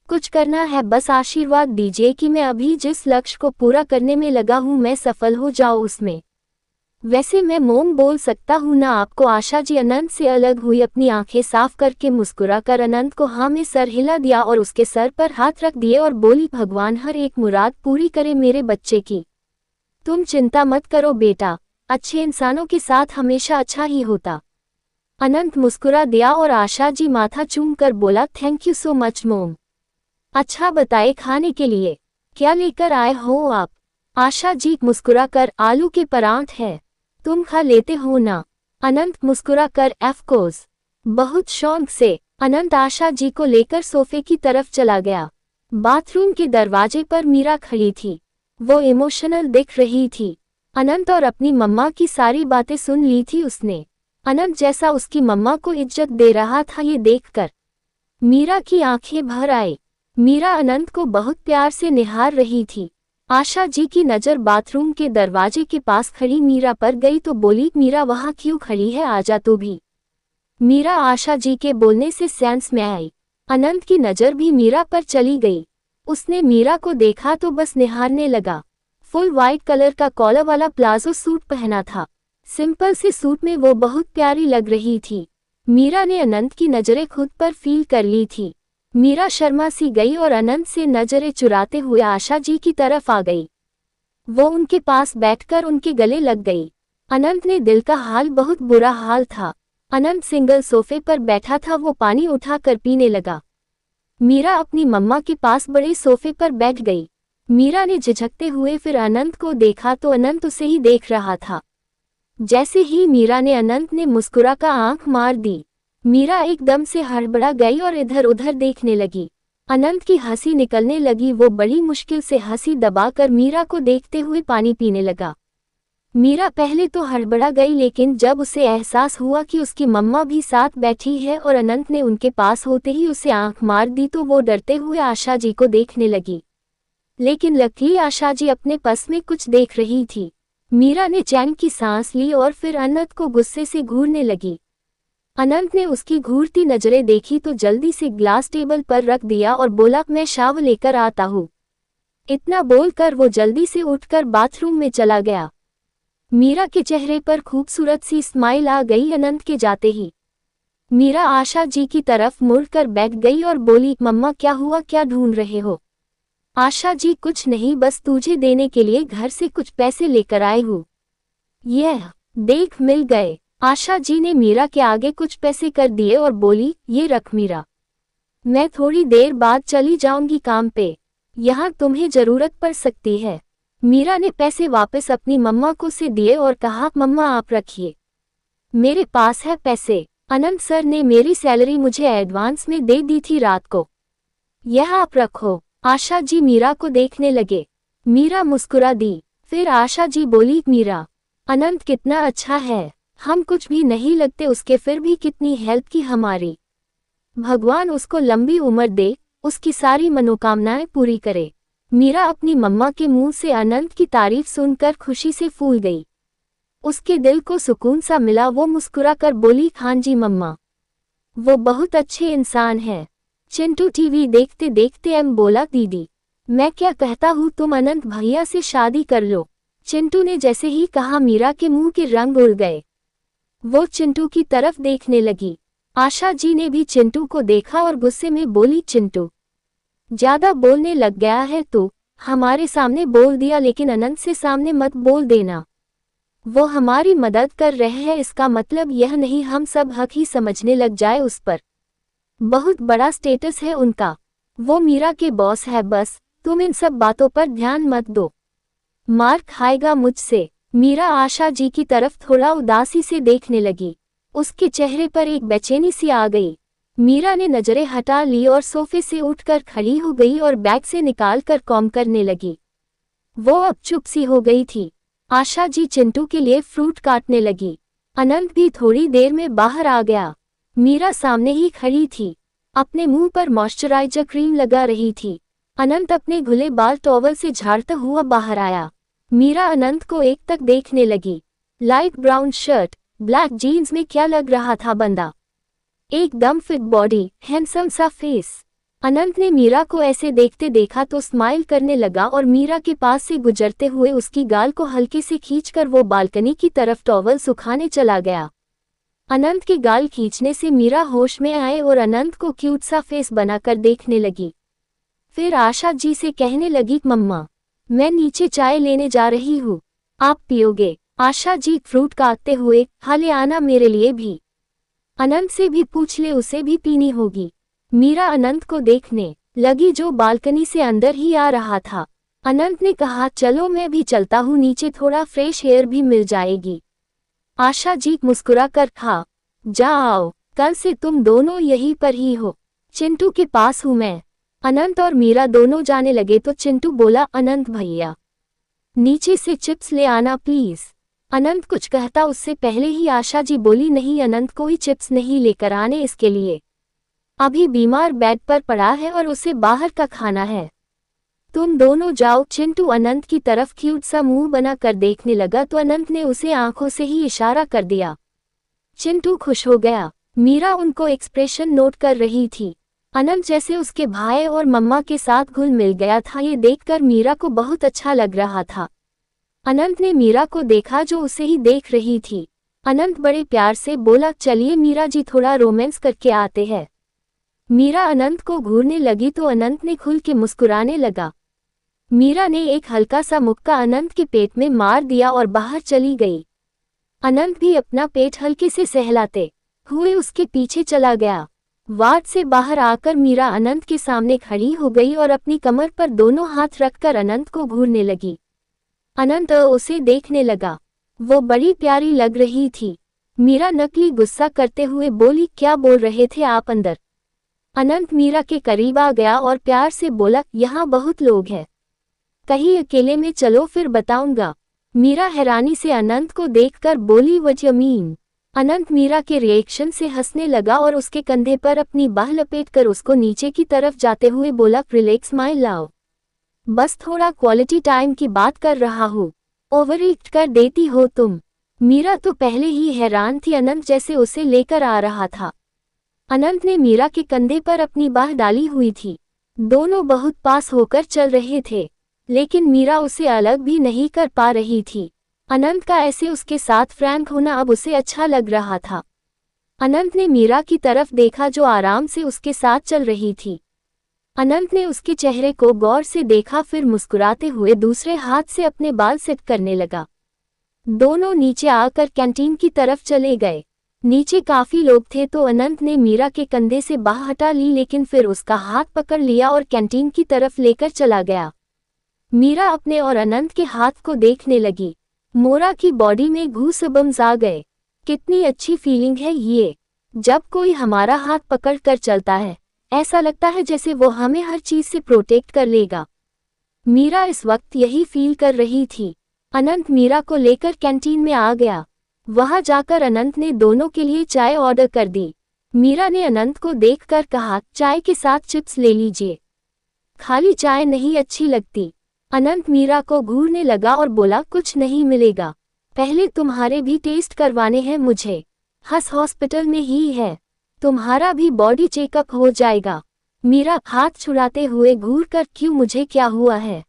कुछ करना है बस आशीर्वाद दीजिए कि मैं अभी जिस लक्ष्य को पूरा करने में लगा हूँ मैं सफल हो जाऊँ उसमें। वैसे मैं मोम बोल सकता हूँ ना आपको। आशा जी अनंत से अलग हुई, अपनी आंखें साफ करके मुस्कुराकर अनंत को हाँ में सर हिला दिया और उसके सर पर हाथ रख दिए और बोली, भगवान हर एक मुराद पूरी करे मेरे बच्चे की। तुम चिंता मत करो बेटा, अच्छे इंसानों के साथ हमेशा अच्छा ही होता। अनंत मुस्कुरा दिया और आशा जी माथा चूम कर बोला, थैंक यू सो मच मोम। अच्छा बताए खाने के लिए क्या लेकर आए हो आप? आशा जी मुस्कुराकर, आलू के परांठ है, तुम खा लेते हो ना? अनंत मुस्कुराकर, ऑफ कोर्स, बहुत शौक से। अनंत आशा जी को लेकर सोफे की तरफ चला गया। बाथरूम के दरवाजे पर मीरा खड़ी थी, वो इमोशनल दिख रही थी। अनंत और अपनी मम्मा की सारी बातें सुन ली थी उसने। अनंत जैसा उसकी मम्मा को इज्जत दे रहा था ये देखकर मीरा की आंखें भर आई। मीरा अनंत को बहुत प्यार से निहार रही थी। आशा जी की नज़र बाथरूम के दरवाजे के पास खड़ी मीरा पर गई तो बोली, मीरा वहाँ क्यों खड़ी है, आजा तो भी। मीरा आशा जी के बोलने से सेंस में आई। अनंत की नज़र भी मीरा पर चली गई। उसने मीरा को देखा तो बस निहारने लगा। फुल वाइट कलर का कॉलर वाला प्लाजो सूट पहना था। सिंपल से सूट में वो बहुत प्यारी लग रही थी। मीरा ने अनंत की नज़रें खुद पर फील कर ली थी। मीरा शर्मा सी गई और अनंत से नज़रें चुराते हुए आशा जी की तरफ आ गई। वो उनके पास बैठकर उनके गले लग गई। अनंत ने दिल का हाल बहुत बुरा हाल था। अनंत सिंगल सोफे पर बैठा था, वो पानी उठाकर पीने लगा। मीरा अपनी मम्मा के पास बड़े सोफे पर बैठ गई। मीरा ने झिझकते हुए फिर अनंत को देखा तो अनंत उसे ही देख रहा था। जैसे ही मीरा ने अनंत ने मुस्कुरा कर आंख मार दी, मीरा एकदम से हड़बड़ा गई और इधर उधर देखने लगी। अनंत की हंसी निकलने लगी। वो बड़ी मुश्किल से हंसी दबाकर मीरा को देखते हुए पानी पीने लगा। मीरा पहले तो हड़बड़ा गई, लेकिन जब उसे एहसास हुआ कि उसकी मम्मा भी साथ बैठी है और अनंत ने उनके पास होते ही उसे आंख मार दी तो वो डरते हुए आशा जी को देखने लगी। लेकिन लकीली आशा जी अपने पास में कुछ देख रही थी। मीरा ने चैन की सांस ली और फिर अनंत को गुस्से से घूरने लगी। अनंत ने उसकी घूरती नजरें देखी तो जल्दी से ग्लास टेबल पर रख दिया और बोला, मैं शावर लेकर आता हूँ। इतना बोलकर वो जल्दी से उठकर बाथरूम में चला गया। मीरा के चेहरे पर खूबसूरत सी स्माइल आ गई अनंत के जाते ही। मीरा आशा जी की तरफ मुड़कर बैठ गई और बोली, मम्मा क्या हुआ, क्या ढूंढ रहे हो? आशा जी कुछ नहीं, बस तुझे देने के लिए घर से कुछ पैसे लेकर आई हूँ। यह देख, मिल गए। आशा जी ने मीरा के आगे कुछ पैसे कर दिए और बोली, ये रख मीरा, मैं थोड़ी देर बाद चली जाऊंगी काम पे, यहाँ तुम्हें जरूरत पड़ सकती है। मीरा ने पैसे वापस अपनी मम्मा को से दिए और कहा, मम्मा आप रखिए, मेरे पास है पैसे। अनंत सर ने मेरी सैलरी मुझे एडवांस में दे दी थी रात को, यह आप रखो। आशा जी मीरा को देखने लगे। मीरा मुस्कुरा दी। फिर आशा जी बोली, मीरा, अनंत कितना अच्छा है, हम कुछ भी नहीं लगते उसके, फिर भी कितनी हेल्प की हमारी। भगवान उसको लंबी उम्र दे, उसकी सारी मनोकामनाएं पूरी करे। मीरा अपनी मम्मा के मुंह से अनंत की तारीफ सुनकर खुशी से फूल गई। उसके दिल को सुकून सा मिला। वो मुस्कुरा कर बोली, हाँ जी मम्मा, वो बहुत अच्छे इंसान है। चिंटू टीवी देखते देखते एम बोला, दीदी मैं क्या कहता हूँ, तुम अनंत भैया से शादी कर लो। चिंटू ने जैसे ही कहा, मीरा के मुंह के रंग उड़ गए। वो चिंटू की तरफ देखने लगी। आशा जी ने भी चिंटू को देखा और गुस्से में बोली, चिंटू ज्यादा बोलने लग गया है तू, हमारे सामने बोल दिया, लेकिन अनंत से सामने मत बोल देना। वो हमारी मदद कर रहे हैं, इसका मतलब यह नहीं हम सब हक ही समझने लग जाए उस पर। बहुत बड़ा स्टेटस है उनका, वो मीरा के बॉस है, बस तुम इन सब बातों पर ध्यान मत दो, मार खाएगा मुझसे। मीरा आशा जी की तरफ थोड़ा उदासी से देखने लगी। उसके चेहरे पर एक बेचैनी सी आ गई। मीरा ने नजरें हटा ली और सोफे से उठकर खड़ी हो गई और बैग से निकालकर कॉम करने लगी। वो अब चुप सी हो गई थी। आशा जी चिंटू के लिए फ्रूट काटने लगी। अनंत भी थोड़ी देर में बाहर आ गया। मीरा सामने ही खड़ी थी, अपने मुंह पर मॉइस्चराइजर क्रीम लगा रही थी। अनंत अपने घुले बाल टॉवल से झाड़ता हुआ बाहर आया। मीरा अनंत को एक तक देखने लगी। Light brown shirt, black jeans में क्या लग रहा था बंदा, एकदम फिट बॉडी, हैंडसम सा फेस। अनंत ने मीरा को ऐसे देखते देखा तो स्माइल करने लगा और मीरा के पास से गुजरते हुए उसकी गाल को हल्के से खींचकर वो बालकनी की तरफ टॉवल सुखाने चला गया। अनंत के गाल खींचने से मीरा होश में आए और अनंत को क्यूट सा फेस बनाकर देखने लगी। फिर आशा जी से कहने लगी, मम्मा मैं नीचे चाय लेने जा रही हूँ, आप पियोगे? आशा जी फ्रूट काटते हुए, हाँ ले आना मेरे लिए भी। अनंत से भी पूछ ले, उसे भी पीनी होगी। मीरा अनंत को देखने लगी जो बालकनी से अंदर ही आ रहा था। अनंत ने कहा, चलो मैं भी चलता हूँ नीचे, थोड़ा फ्रेश एयर भी मिल जाएगी। आशा जी मुस्कुरा कर, हाँ जाओ, कल से तुम दोनों यहीं पर ही हो, चिंटू के पास हूँ मैं। अनंत और मीरा दोनों जाने लगे तो चिंटू बोला, अनंत भैया नीचे से चिप्स ले आना प्लीज। अनंत कुछ कहता उससे पहले ही आशा जी बोली, नहीं अनंत कोई चिप्स नहीं लेकर आने इसके लिए, अभी बीमार बेड पर पड़ा है और उसे बाहर का खाना है, तुम दोनों जाओ। चिंटू अनंत की तरफ क्यूट सा मुंह बना कर देखने लगा तो अनंत ने उसे आंखों से ही इशारा कर दिया। चिंटू खुश हो गया। मीरा उनको एक्सप्रेशन नोट कर रही थी। अनंत जैसे उसके भाई और मम्मा के साथ घुल मिल गया था, ये देखकर मीरा को बहुत अच्छा लग रहा था। अनंत ने मीरा को देखा जो उसे ही देख रही थी। अनंत बड़े प्यार से बोला, चलिए मीरा जी थोड़ा रोमांस करके आते हैं। मीरा अनंत को घूरने लगी तो अनंत ने खुल के मुस्कुराने लगा। मीरा ने एक हल्का सा मुक्का अनंत के पेट में मार दिया और बाहर चली गई। अनंत भी अपना पेट हल्के से सहलाते हुए उसके पीछे चला गया। वार्ड से बाहर आकर मीरा अनंत के सामने खड़ी हो गई और अपनी कमर पर दोनों हाथ रखकर अनंत को घूरने लगी। अनंत उसे देखने लगा। वो बड़ी प्यारी लग रही थी। मीरा नकली गुस्सा करते हुए बोली, क्या बोल रहे थे आप अंदर? अनंत मीरा के करीब आ गया और प्यार से बोला, यहाँ बहुत लोग हैं, कहीं अकेले में चलो फिर बताऊंगा। मीरा हैरानी से अनंत को देखकर बोली, व्हाट यू मीन? अनंत मीरा के रिएक्शन से हंसने लगा और उसके कंधे पर अपनी बाह लपेटकर उसको नीचे की तरफ जाते हुए बोला, रिलैक्स माय लव, बस थोड़ा क्वालिटी टाइम की बात कर रहा हूँ, ओवर एक्ट कर देती हो तुम। मीरा तो पहले ही हैरान थी अनंत जैसे उसे लेकर आ रहा था। अनंत ने मीरा के कंधे पर अपनी बाह डाली हुई थी। दोनों बहुत पास होकर चल रहे थे, लेकिन मीरा उसे अलग भी नहीं कर पा रही थी। अनंत का ऐसे उसके साथ फ्रैंक होना अब उसे अच्छा लग रहा था। अनंत ने मीरा की तरफ देखा जो आराम से उसके साथ चल रही थी। अनंत ने उसके चेहरे को गौर से देखा, फिर मुस्कुराते हुए दूसरे हाथ से अपने बाल सेट करने लगा। दोनों नीचे आकर कैंटीन की तरफ चले गए। नीचे काफी लोग थे तो अनंत ने मीरा के कंधे से बाह हटा ली, लेकिन फिर उसका हाथ पकड़ लिया और कैंटीन की तरफ लेकर चला गया। मीरा अपने और अनंत के हाथ को देखने लगी। मोरा की बॉडी में गूज़बम्स आ गए। कितनी अच्छी फीलिंग है ये, जब कोई हमारा हाथ पकड़ कर चलता है, ऐसा लगता है जैसे वो हमें हर चीज से प्रोटेक्ट कर लेगा। मीरा इस वक्त यही फील कर रही थी। अनंत मीरा को लेकर कैंटीन में आ गया। वहां जाकर अनंत ने दोनों के लिए चाय ऑर्डर कर दी। मीरा ने अनंत को देखकर कहा, चाय के साथ चिप्स ले लीजिए, खाली चाय नहीं अच्छी लगती। अनंत मीरा को घूरने लगा और बोला, कुछ नहीं मिलेगा, पहले तुम्हारे भी टेस्ट करवाने हैं मुझे। हस हॉस्पिटल में ही है, तुम्हारा भी बॉडी चेकअप हो जाएगा। मीरा हाथ छुड़ाते हुए घूर कर, क्यों, मुझे क्या हुआ है?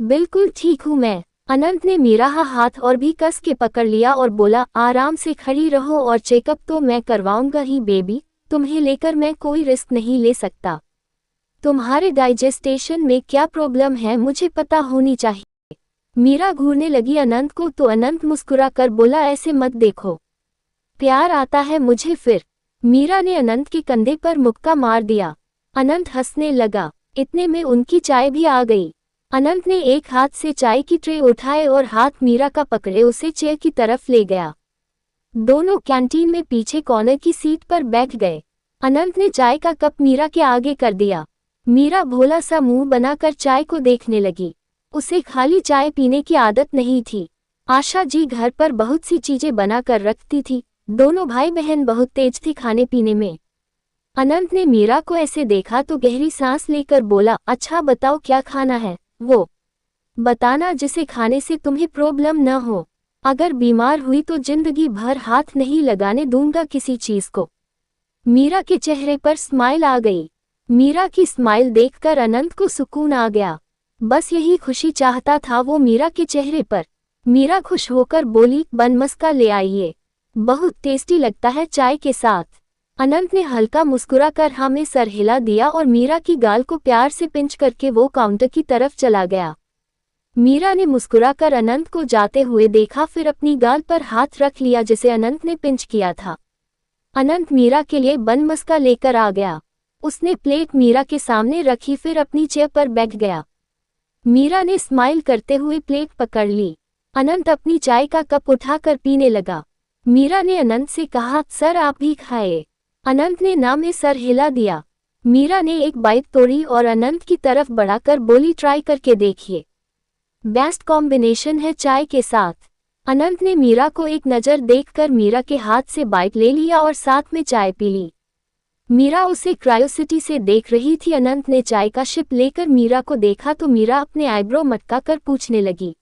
बिल्कुल ठीक हूँ मैं। अनंत ने मीरा का हाथ और भी कस के पकड़ लिया और बोला, आराम से खड़ी रहो और चेकअप तो मैं करवाऊंगा ही बेबी, तुम्हें लेकर मैं कोई रिस्क नहीं ले सकता। तुम्हारे डाइजेस्टेशन में क्या प्रॉब्लम है मुझे पता होनी चाहिए। मीरा घूरने लगी अनंत को तो अनंत मुस्कुरा कर बोला, ऐसे मत देखो, प्यार आता है मुझे फिर। मीरा ने अनंत के कंधे पर मुक्का मार दिया। अनंत हंसने लगा। इतने में उनकी चाय भी आ गई। अनंत ने एक हाथ से चाय की ट्रे उठाए और हाथ मीरा का पकड़े उसे चेयर की तरफ ले गया। दोनों कैंटीन में पीछे कॉर्नर की सीट पर बैठ गए। अनंत ने चाय का कप मीरा के आगे कर दिया। मीरा भोला सा मुंह बनाकर चाय को देखने लगी। उसे खाली चाय पीने की आदत नहीं थी। आशा जी घर पर बहुत सी चीजें बनाकर रखती थी। दोनों भाई बहन बहुत तेज थे खाने पीने में। अनंत ने मीरा को ऐसे देखा तो गहरी सांस लेकर बोला, अच्छा बताओ क्या खाना है, वो बताना जिसे खाने से तुम्हें प्रॉब्लम न हो। अगर बीमार हुई तो जिंदगी भर हाथ नहीं लगाने दूंगा किसी चीज को। मीरा के चेहरे पर स्माइल आ गई। मीरा की स्माइल देखकर अनंत को सुकून आ गया। बस यही खुशी चाहता था वो मीरा के चेहरे पर। मीरा खुश होकर बोली, बन मस्का ले आइए, बहुत टेस्टी लगता है चाय के साथ। अनंत ने हल्का मुस्कुराकर हाँ में सर हिला दिया और मीरा की गाल को प्यार से पिंच करके वो काउंटर की तरफ चला गया। मीरा ने मुस्कुराकर अनंत को जाते हुए देखा, फिर अपनी गाल पर हाथ रख लिया जिसे अनंत ने पिंच किया था। अनंत मीरा के लिए बन मस्का लेकर आ गया। उसने प्लेट मीरा के सामने रखी, फिर अपनी चेयर पर बैठ गया। मीरा ने स्माइल करते हुए प्लेट पकड़ ली। अनंत अपनी चाय का कप उठाकर पीने लगा। मीरा ने अनंत से कहा, सर आप भी खाए। अनंत ने ना में सर हिला दिया। मीरा ने एक बाइट तोड़ी और अनंत की तरफ बढ़ाकर बोली, ट्राई करके देखिए, बेस्ट कॉम्बिनेशन है चाय के साथ। अनंत ने मीरा को एक नज़र देखकर मीरा के हाथ से बाइट ले लिया और साथ में चाय पी ली। मीरा उसे क्रायोसिटी से देख रही थी। अनंत ने चाय का सिप लेकर मीरा को देखा तो मीरा अपने आईब्रो मटका कर पूछने लगी।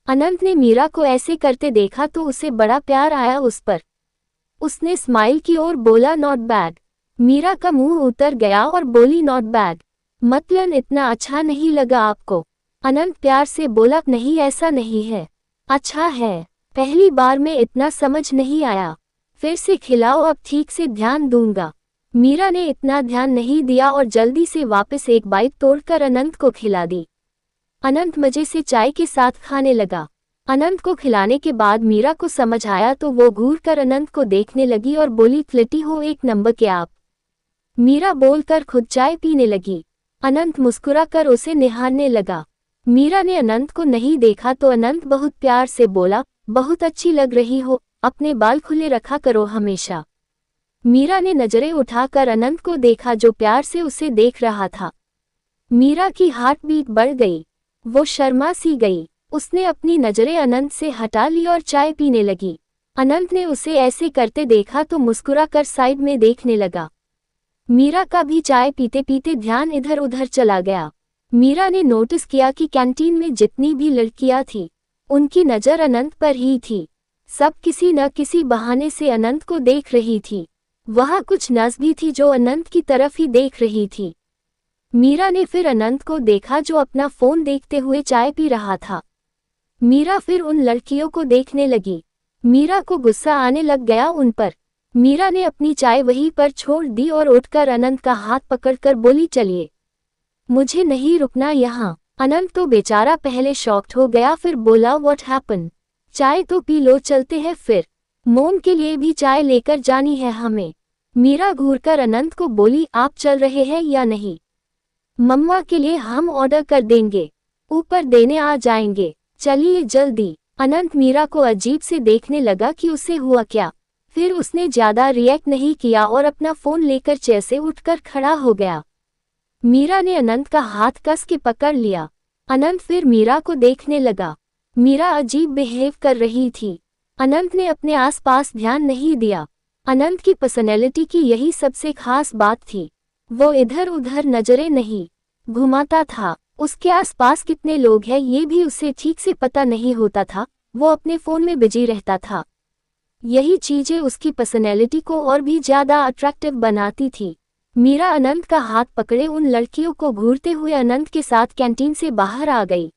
अनंत ने मीरा को ऐसे करते देखा तो उसे बड़ा प्यार आया उस पर। उसने स्माइल की और बोला नॉट बैड। मीरा का मुंह उतर गया और बोली नॉट बैड मतलब इतना अच्छा नहीं लगा आपको? अनंत प्यार से बोला नहीं ऐसा नहीं है, अच्छा है, पहली बार में इतना समझ नहीं आया, फिर से खिलाओ अब ठीक से ध्यान दूंगा। मीरा ने इतना ध्यान नहीं दिया और जल्दी से वापस एक बाइट तोड़कर अनंत को खिला दी। अनंत मजे से चाय के साथ खाने लगा। अनंत को खिलाने के बाद मीरा को समझ आया तो वो घूर कर अनंत को देखने लगी और बोली फ्लिटी हो एक नंबर के आप। मीरा बोलकर खुद चाय पीने लगी। अनंत मुस्कुरा कर उसे निहारने लगा। मीरा ने अनंत को नहीं देखा तो अनंत बहुत प्यार से बोला बहुत अच्छी लग रही हो, अपने बाल खुले रखा करो हमेशा। मीरा ने नजरें उठाकर अनंत को देखा जो प्यार से उसे देख रहा था। मीरा की हार्ट बीट बढ़ गई, वो शर्मा सी गई। उसने अपनी नजरें अनंत से हटा ली और चाय पीने लगी। अनंत ने उसे ऐसे करते देखा तो मुस्कुरा कर साइड में देखने लगा। मीरा का भी चाय पीते पीते ध्यान इधर उधर चला गया। मीरा ने नोटिस किया कि कैंटीन में जितनी भी लड़कियां थीं, उनकी नज़र अनंत पर ही थी। सब किसी न किसी बहाने से अनंत को देख रही थी। वहाँ कुछ नर्स भी थी जो अनंत की तरफ ही देख रही थी। मीरा ने फिर अनंत को देखा जो अपना फोन देखते हुए चाय पी रहा था। मीरा फिर उन लड़कियों को देखने लगी। मीरा को गुस्सा आने लग गया उन पर। मीरा ने अपनी चाय वहीं पर छोड़ दी और उठकर अनंत का हाथ पकड़कर बोली चलिए, मुझे नहीं रुकना यहाँ। अनंत तो बेचारा पहले शॉक्ड हो गया, फिर बोला व्हाट हैपन? चाय तो पी लो, चलते हैं फिर, मोम के लिए भी चाय लेकर जानी है हमें। मीरा घूरकर अनंत को बोली आप चल रहे हैं या नहीं? मम्मा के लिए हम ऑर्डर कर देंगे, ऊपर देने आ जाएंगे, चलिए जल्दी। अनंत मीरा को अजीब से देखने लगा कि उसे हुआ क्या। फिर उसने ज्यादा रिएक्ट नहीं किया और अपना फोन लेकर चेयर से उठकर खड़ा हो गया। मीरा ने अनंत का हाथ कस के पकड़ लिया। अनंत फिर मीरा को देखने लगा। मीरा अजीब बिहेव कर रही थी। अनंत ने अपने आसपास ध्यान नहीं दिया। अनंत की पर्सनैलिटी की यही सबसे खास बात थी, वो इधर उधर नजरें नहीं घुमाता था। उसके आसपास कितने लोग हैं ये भी उसे ठीक से पता नहीं होता था, वो अपने फोन में बिजी रहता था। यही चीजें उसकी पर्सनैलिटी को और भी ज्यादा अट्रैक्टिव बनाती थी। मीरा अनंत का हाथ पकड़े उन लड़कियों को घूरते हुए अनंत के साथ कैंटीन से बाहर आ गई।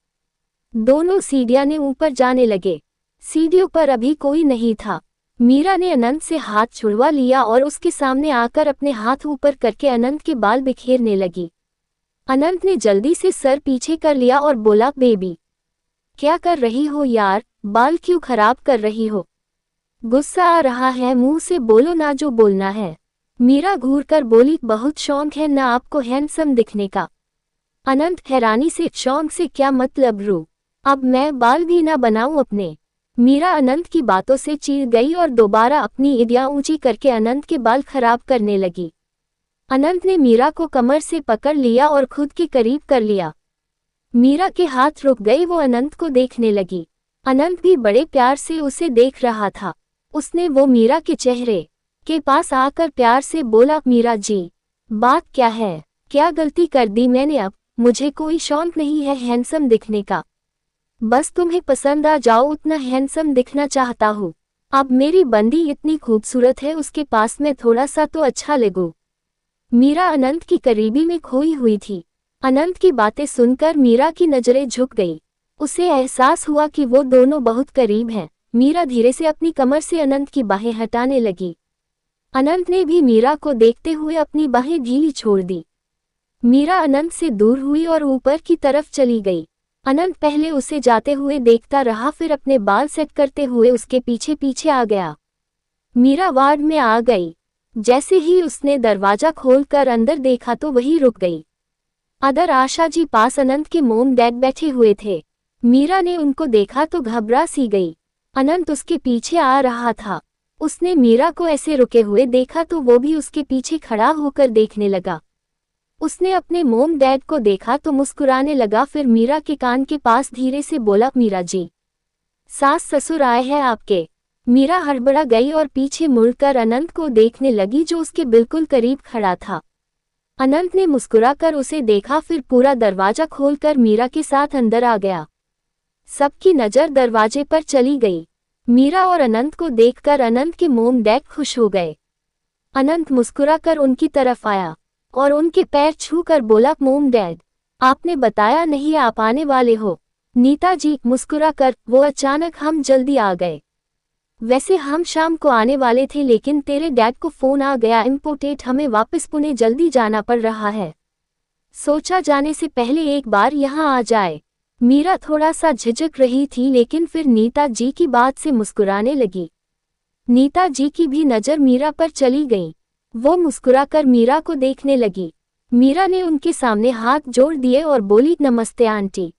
दोनों सीढ़ियां ने ऊपर जाने लगे। सीढ़ियों पर अभी कोई नहीं था। मीरा ने अनंत से हाथ छुड़वा लिया और उसके सामने आकर अपने हाथ ऊपर करके अनंत के बाल बिखेरने लगी। अनंत ने जल्दी से सर पीछे कर लिया और बोला बेबी क्या कर रही हो यार, बाल क्यों खराब कर रही हो? गुस्सा आ रहा है, मुंह से बोलो ना जो बोलना है। मीरा घूरकर बोली बहुत शौक है ना आपको हैंडसम दिखने का। अनंत हैरानी से शौक से क्या मतलब रू, अब मैं बाल भी ना बनाऊं अपने? मीरा अनंत की बातों से चीर गई और दोबारा अपनी इडिया ऊंची करके अनंत के बाल खराब करने लगी। अनंत ने मीरा को कमर से पकड़ लिया और खुद के करीब कर लिया। मीरा के हाथ रुक गए, वो अनंत को देखने लगी। अनंत भी बड़े प्यार से उसे देख रहा था। उसने वो मीरा के चेहरे के पास आकर प्यार से बोला मीरा जी, बात क्या है, क्या गलती कर दी मैंने? अब मुझे कोई शौक नहीं है हैंडसम दिखने का, बस तुम्हें पसंद आ जाओ उतना हैंडसम दिखना चाहता हूँ। अब मेरी बंदी इतनी खूबसूरत है, उसके पास में थोड़ा सा तो अच्छा लगूं। मीरा अनंत की करीबी में खोई हुई थी। अनंत की बातें सुनकर मीरा की नजरें झुक गई। उसे एहसास हुआ कि वो दोनों बहुत करीब हैं। मीरा धीरे से अपनी कमर से अनंत की बाहें हटाने लगी। अनंत ने भी मीरा को देखते हुए अपनी बाहें ढीली छोड़ दी। मीरा अनंत से दूर हुई और ऊपर की तरफ चली गई। अनंत पहले उसे जाते हुए देखता रहा, फिर अपने बाल सेट करते हुए उसके पीछे पीछे आ गया। मीरा वार्ड में आ गई। जैसे ही उसने दरवाजा खोलकर अंदर देखा तो वही रुक गई। अदर आशा जी पास अनंत के मोम डैड बैठे हुए थे। मीरा ने उनको देखा तो घबरा सी गई। अनंत उसके पीछे आ रहा था। उसने मीरा को ऐसे रुके हुए देखा तो वो भी उसके पीछे खड़ा होकर देखने लगा। उसने अपने मोम डैड को देखा तो मुस्कुराने लगा, फिर मीरा के कान के पास धीरे से बोला मीरा जी, सास ससुर आए हैं आपके। मीरा हड़बड़ा गई और पीछे मुड़कर अनंत को देखने लगी जो उसके बिल्कुल करीब खड़ा था। अनंत ने मुस्कुराकर उसे देखा, फिर पूरा दरवाजा खोलकर मीरा के साथ अंदर आ गया। सबकी नज़र दरवाजे पर चली गई। मीरा और अनंत को देखकर अनंत के मोम डैड खुश हो गए। अनंत मुस्कुराकर उनकी तरफ आया और उनके पैर छूकर बोला, मोम डैड, आपने बताया नहीं आप आने वाले हो। नीता जी मुस्कुराकर, वो अचानक हम जल्दी आ गए। वैसे हम शाम को आने वाले थे लेकिन तेरे डैड को फोन आ गया इम्पोर्टेंट, हमें वापस पुणे जल्दी जाना पड़ रहा है। सोचा जाने से पहले एक बार यहाँ आ जाए। मीरा थोड़ा सा झिझक रही थी लेकिन फिर नीता जी की बात से मुस्कुराने लगी। नीता जी की भी नज़र मीरा पर चली गई। वो मुस्कुराकर मीरा को देखने लगी। मीरा ने उनके सामने हाथ जोड़ दिए और बोली, नमस्ते आंटी।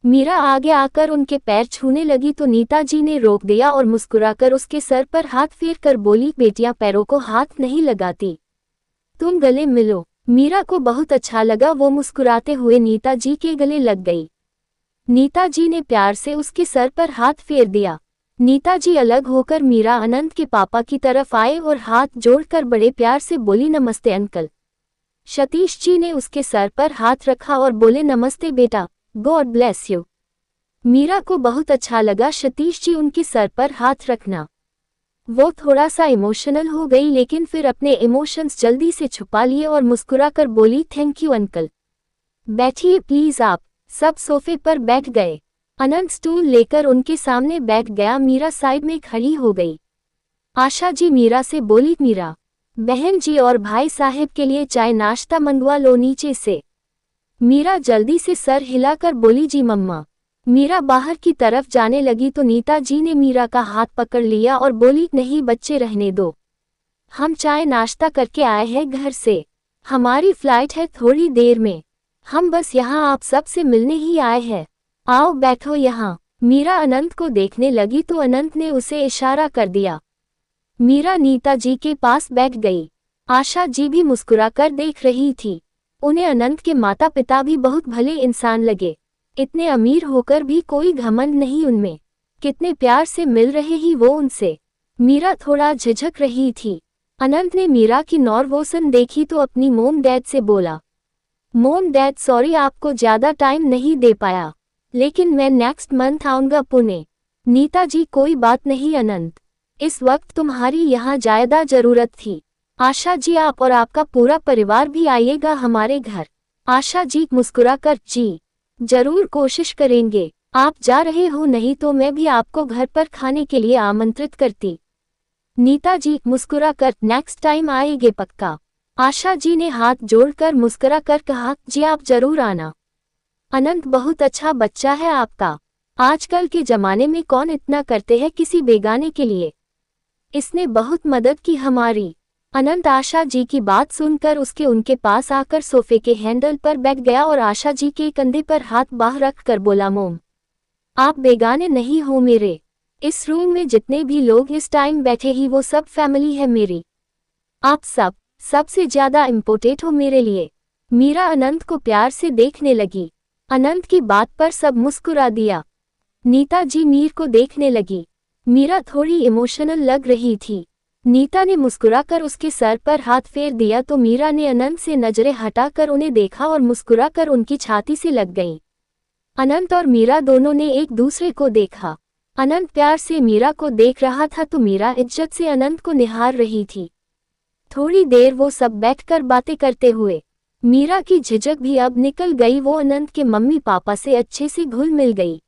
मीरा आगे आकर उनके पैर छूने लगी तो नीता जी ने रोक दिया और मुस्कुराकर उसके सर पर हाथ फेर कर बोली, बेटियां पैरों को हाथ नहीं लगाती, तुम गले मिलो। मीरा को बहुत अच्छा लगा, वो मुस्कुराते हुए नीता जी के गले लग गई। नीता जी ने प्यार से उसके सर पर हाथ फेर दिया। नीता जी अलग होकर मीरा अनंत के पापा की तरफ आए और हाथ जोड़कर बड़े प्यार से बोली, नमस्ते अंकल। सतीश जी ने उसके सर पर हाथ रखा और बोले, नमस्ते बेटा, गॉड ब्लेस यू। मीरा को बहुत अच्छा लगा सतीश जी उनके सर पर हाथ रखना। वो थोड़ा सा इमोशनल हो गई लेकिन फिर अपने इमोशंस जल्दी से छुपा लिए और मुस्कुराकर बोली, थैंक यू अंकल। बैठिए प्लीज आप। सब सोफे पर बैठ गए। अनंत स्टूल लेकर उनके सामने बैठ गया। मीरा साइड में खड़ी हो गई। आशा जी मीरा से बोली, मीरा बहन जी और भाई साहब के लिए चाय नाश्ता मंगवा लो नीचे से। मीरा जल्दी से सर हिलाकर बोली, जी मम्मा। मीरा बाहर की तरफ जाने लगी तो नीता जी ने मीरा का हाथ पकड़ लिया और बोली, नहीं बच्चे रहने दो, हम चाय नाश्ता करके आए हैं घर से, हमारी फ्लाइट है थोड़ी देर में, हम बस यहाँ आप सब से मिलने ही आए हैं, आओ बैठो यहाँ। मीरा अनंत को देखने लगी तो अनंत ने उसे इशारा कर दिया। मीरा नीता जी के पास बैठ गई। आशा जी भी मुस्कुराकर देख रही थी। उन्हें अनंत के माता पिता भी बहुत भले इंसान लगे। इतने अमीर होकर भी कोई घमंड नहीं उनमें, कितने प्यार से मिल रहे ही वो उनसे। मीरा थोड़ा झिझक रही थी। अनंत ने मीरा की नॉर्वोसन देखी तो अपनी मोम डैड से बोला, मोम डैड सॉरी आपको ज़्यादा टाइम नहीं दे पाया, लेकिन मैं नेक्स्ट मंथ आऊँगा पुणे। नीता जी कोई बात नहीं अनंत, इस वक्त तुम्हारी यहाँ ज़्यादा ज़रूरत थी। आशा जी आप और आपका पूरा परिवार भी आइएगा हमारे घर। आशा जी मुस्कुराकर, जी जरूर कोशिश करेंगे। आप जा रहे हो नहीं तो मैं भी आपको घर पर खाने के लिए आमंत्रित करती। नीता जी मुस्कुराकर, नेक्स्ट टाइम आएंगे पक्का। आशा जी ने हाथ जोड़कर मुस्कुराकर कहा, जी आप जरूर आना। अनंत बहुत अच्छा बच्चा है आपका। आजकल के जमाने में कौन इतना करते हैं किसी बेगाने के लिए, इसने बहुत मदद की हमारी। अनंत आशा जी की बात सुनकर उनके पास आकर सोफे के हैंडल पर बैठ गया और आशा जी के कंधे पर हाथ बाहर रखकर बोला, मोम आप बेगाने नहीं हो मेरे। इस रूम में जितने भी लोग इस टाइम बैठे ही वो सब फैमिली है मेरी। आप सबसे ज्यादा इम्पोर्टेंट हो मेरे लिए। मीरा अनंत को प्यार से देखने लगी। अनंत की बात पर सब मुस्कुरा दिया। नीता जी मीर को देखने लगी। मीरा थोड़ी इमोशनल लग रही थी। नीता ने मुस्कुराकर उसके सर पर हाथ फेर दिया तो मीरा ने अनंत से नजरें हटाकर उन्हें देखा और मुस्कुराकर उनकी छाती से लग गईं। अनंत और मीरा दोनों ने एक दूसरे को देखा। अनंत प्यार से मीरा को देख रहा था तो मीरा इज्जत से अनंत को निहार रही थी। थोड़ी देर वो सब बैठकर बातें करते हुए। मीरा की झिझक भी अब निकल गई। वो अनंत के मम्मी पापा से अच्छे से घुल मिल गई।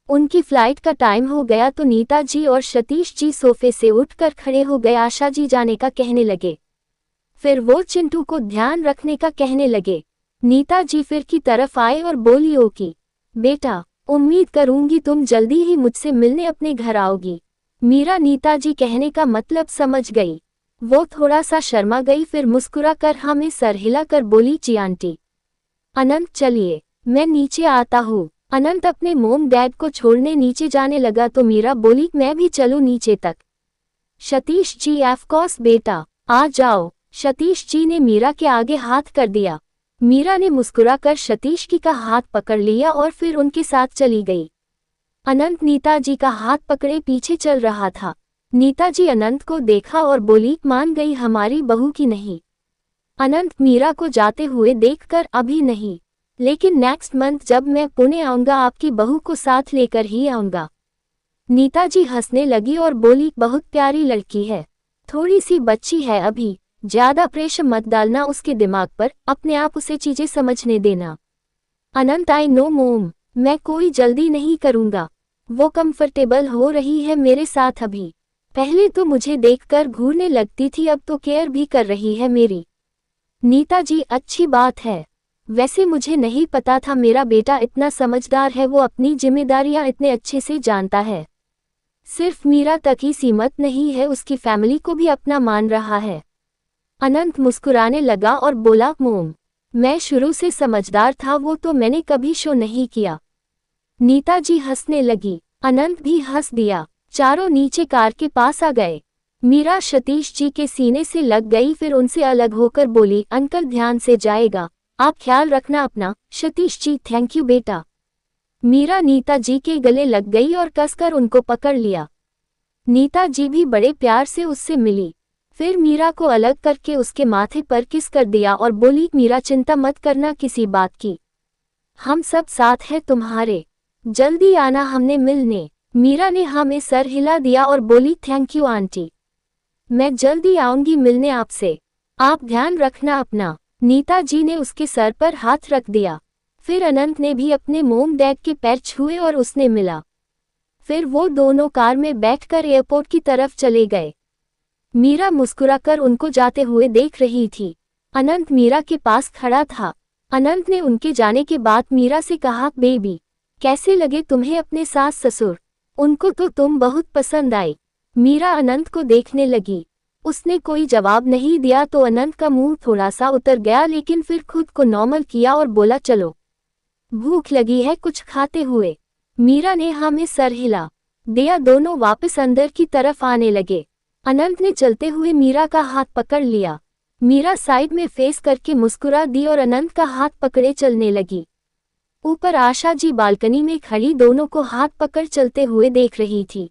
उनकी फ्लाइट का टाइम हो गया तो नीता जी और सतीश जी सोफे से उठकर खड़े हो गए। आशा जी जाने का कहने लगे, फिर वो चिंटू को ध्यान रखने का कहने लगे। नीता जी फिर की तरफ आए और बोली, ओके बेटा, उम्मीद करूंगी तुम जल्दी ही मुझसे मिलने अपने घर आओगी। मीरा नीता जी कहने का मतलब समझ गई। वो थोड़ा सा शर्मा गई, फिर मुस्कुराकर हाँ में सर हिलाकर बोली, जी आंटी। अनंत चलिए मैं नीचे आता हूँ। अनंत अपने मोम डैड को छोड़ने नीचे जाने लगा तो मीरा बोली, मैं भी चलूं नीचे तक। सतीश जी ऑफ कोर्स बेटा, आ जाओ। सतीश जी ने मीरा के आगे हाथ कर दिया। मीरा ने मुस्कुराकर सतीश की का हाथ पकड़ लिया और फिर उनके साथ चली गई। अनंत नीता जी का हाथ पकड़े पीछे चल रहा था। नीता जी अनंत को देखा और बोली, मान गई हमारी बहू की नहीं। अनंत मीरा को जाते हुए देखकर, अभी नहीं, लेकिन नेक्स्ट मंथ जब मैं पुणे आऊंगा आपकी बहू को साथ लेकर ही आऊंगा। नीता जी हंसने लगी और बोली, बहुत प्यारी लड़की है, थोड़ी सी बच्ची है अभी, ज्यादा प्रेशर मत डालना उसके दिमाग पर, अपने आप उसे चीजें समझने देना। अनंत, आई नो मोम, मैं कोई जल्दी नहीं करूंगा, वो कंफर्टेबल हो रही है मेरे साथ अभी, पहले तो मुझे देखकर घूरने लगती थी, अब तो केयर भी कर रही है मेरी। नीता जी, अच्छी बात है, वैसे मुझे नहीं पता था मेरा बेटा इतना समझदार है, वो अपनी जिम्मेदारियां इतने अच्छे से जानता है, सिर्फ मीरा तक ही सीमित नहीं है, उसकी फैमिली को भी अपना मान रहा है। अनंत मुस्कुराने लगा और बोला, मोम, मैं शुरू से समझदार था, वो तो मैंने कभी शो नहीं किया। नीता जी हंसने लगी, अनंत भी हंस दिया। चारों नीचे कार के पास आ गए। मीरा सतीश जी के सीने से लग गई, फिर उनसे अलग होकर बोली, अंकल ध्यान से जाएगा, आप ख्याल रखना अपना। सतीश जी, थैंक यू बेटा। मीरा नीता जी के गले लग गई और कसकर उनको पकड़ लिया। नीता जी भी बड़े प्यार से उससे मिली, फिर मीरा को अलग करके उसके माथे पर किस कर दिया और बोली, मीरा चिंता मत करना किसी बात की, हम सब साथ हैं तुम्हारे, जल्दी आना हमने मिलने। मीरा ने हाँ में सर हिला दिया और बोली, थैंक यू आंटी, मैं जल्दी आऊंगी मिलने आपसे, आप ध्यान रखना अपना। नीता जी ने उसके सर पर हाथ रख दिया। फिर अनंत ने भी अपने मोम डैड के पैर छुए और उसने मिला। फिर वो दोनों कार में बैठकर एयरपोर्ट की तरफ चले गए। मीरा मुस्कुराकर उनको जाते हुए देख रही थी। अनंत मीरा के पास खड़ा था। अनंत ने उनके जाने के बाद मीरा से कहा, बेबी, कैसे लगे तुम्हें अपने सास ससुर? उनको तो तुम बहुत पसंद आई। मीरा अनंत को देखने लगी। उसने कोई जवाब नहीं दिया तो अनंत का मुंह थोड़ा सा उतर गया, लेकिन फिर खुद को नॉर्मल किया और बोला, चलो, भूख लगी है, कुछ खाते हुए। मीरा ने हाँ में सर हिला दिया। दोनों वापस अंदर की तरफ आने लगे। अनंत ने चलते हुए मीरा का हाथ पकड़ लिया। मीरा साइड में फेस करके मुस्कुरा दी और अनंत का हाथ पकड़े चलने लगी। ऊपर आशा जी बालकनी में खड़ी दोनों को हाथ पकड़ चलते हुए देख रही थी।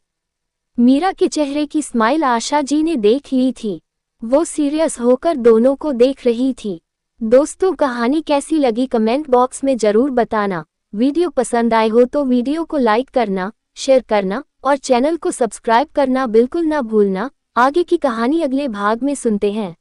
मीरा के चेहरे की स्माइल आशा जी ने देख ली थी। वो सीरियस होकर दोनों को देख रही थी। दोस्तों, कहानी कैसी लगी कमेंट बॉक्स में जरूर बताना। वीडियो पसंद आए हो तो वीडियो को लाइक करना, शेयर करना और चैनल को सब्सक्राइब करना बिल्कुल ना भूलना। आगे की कहानी अगले भाग में सुनते हैं।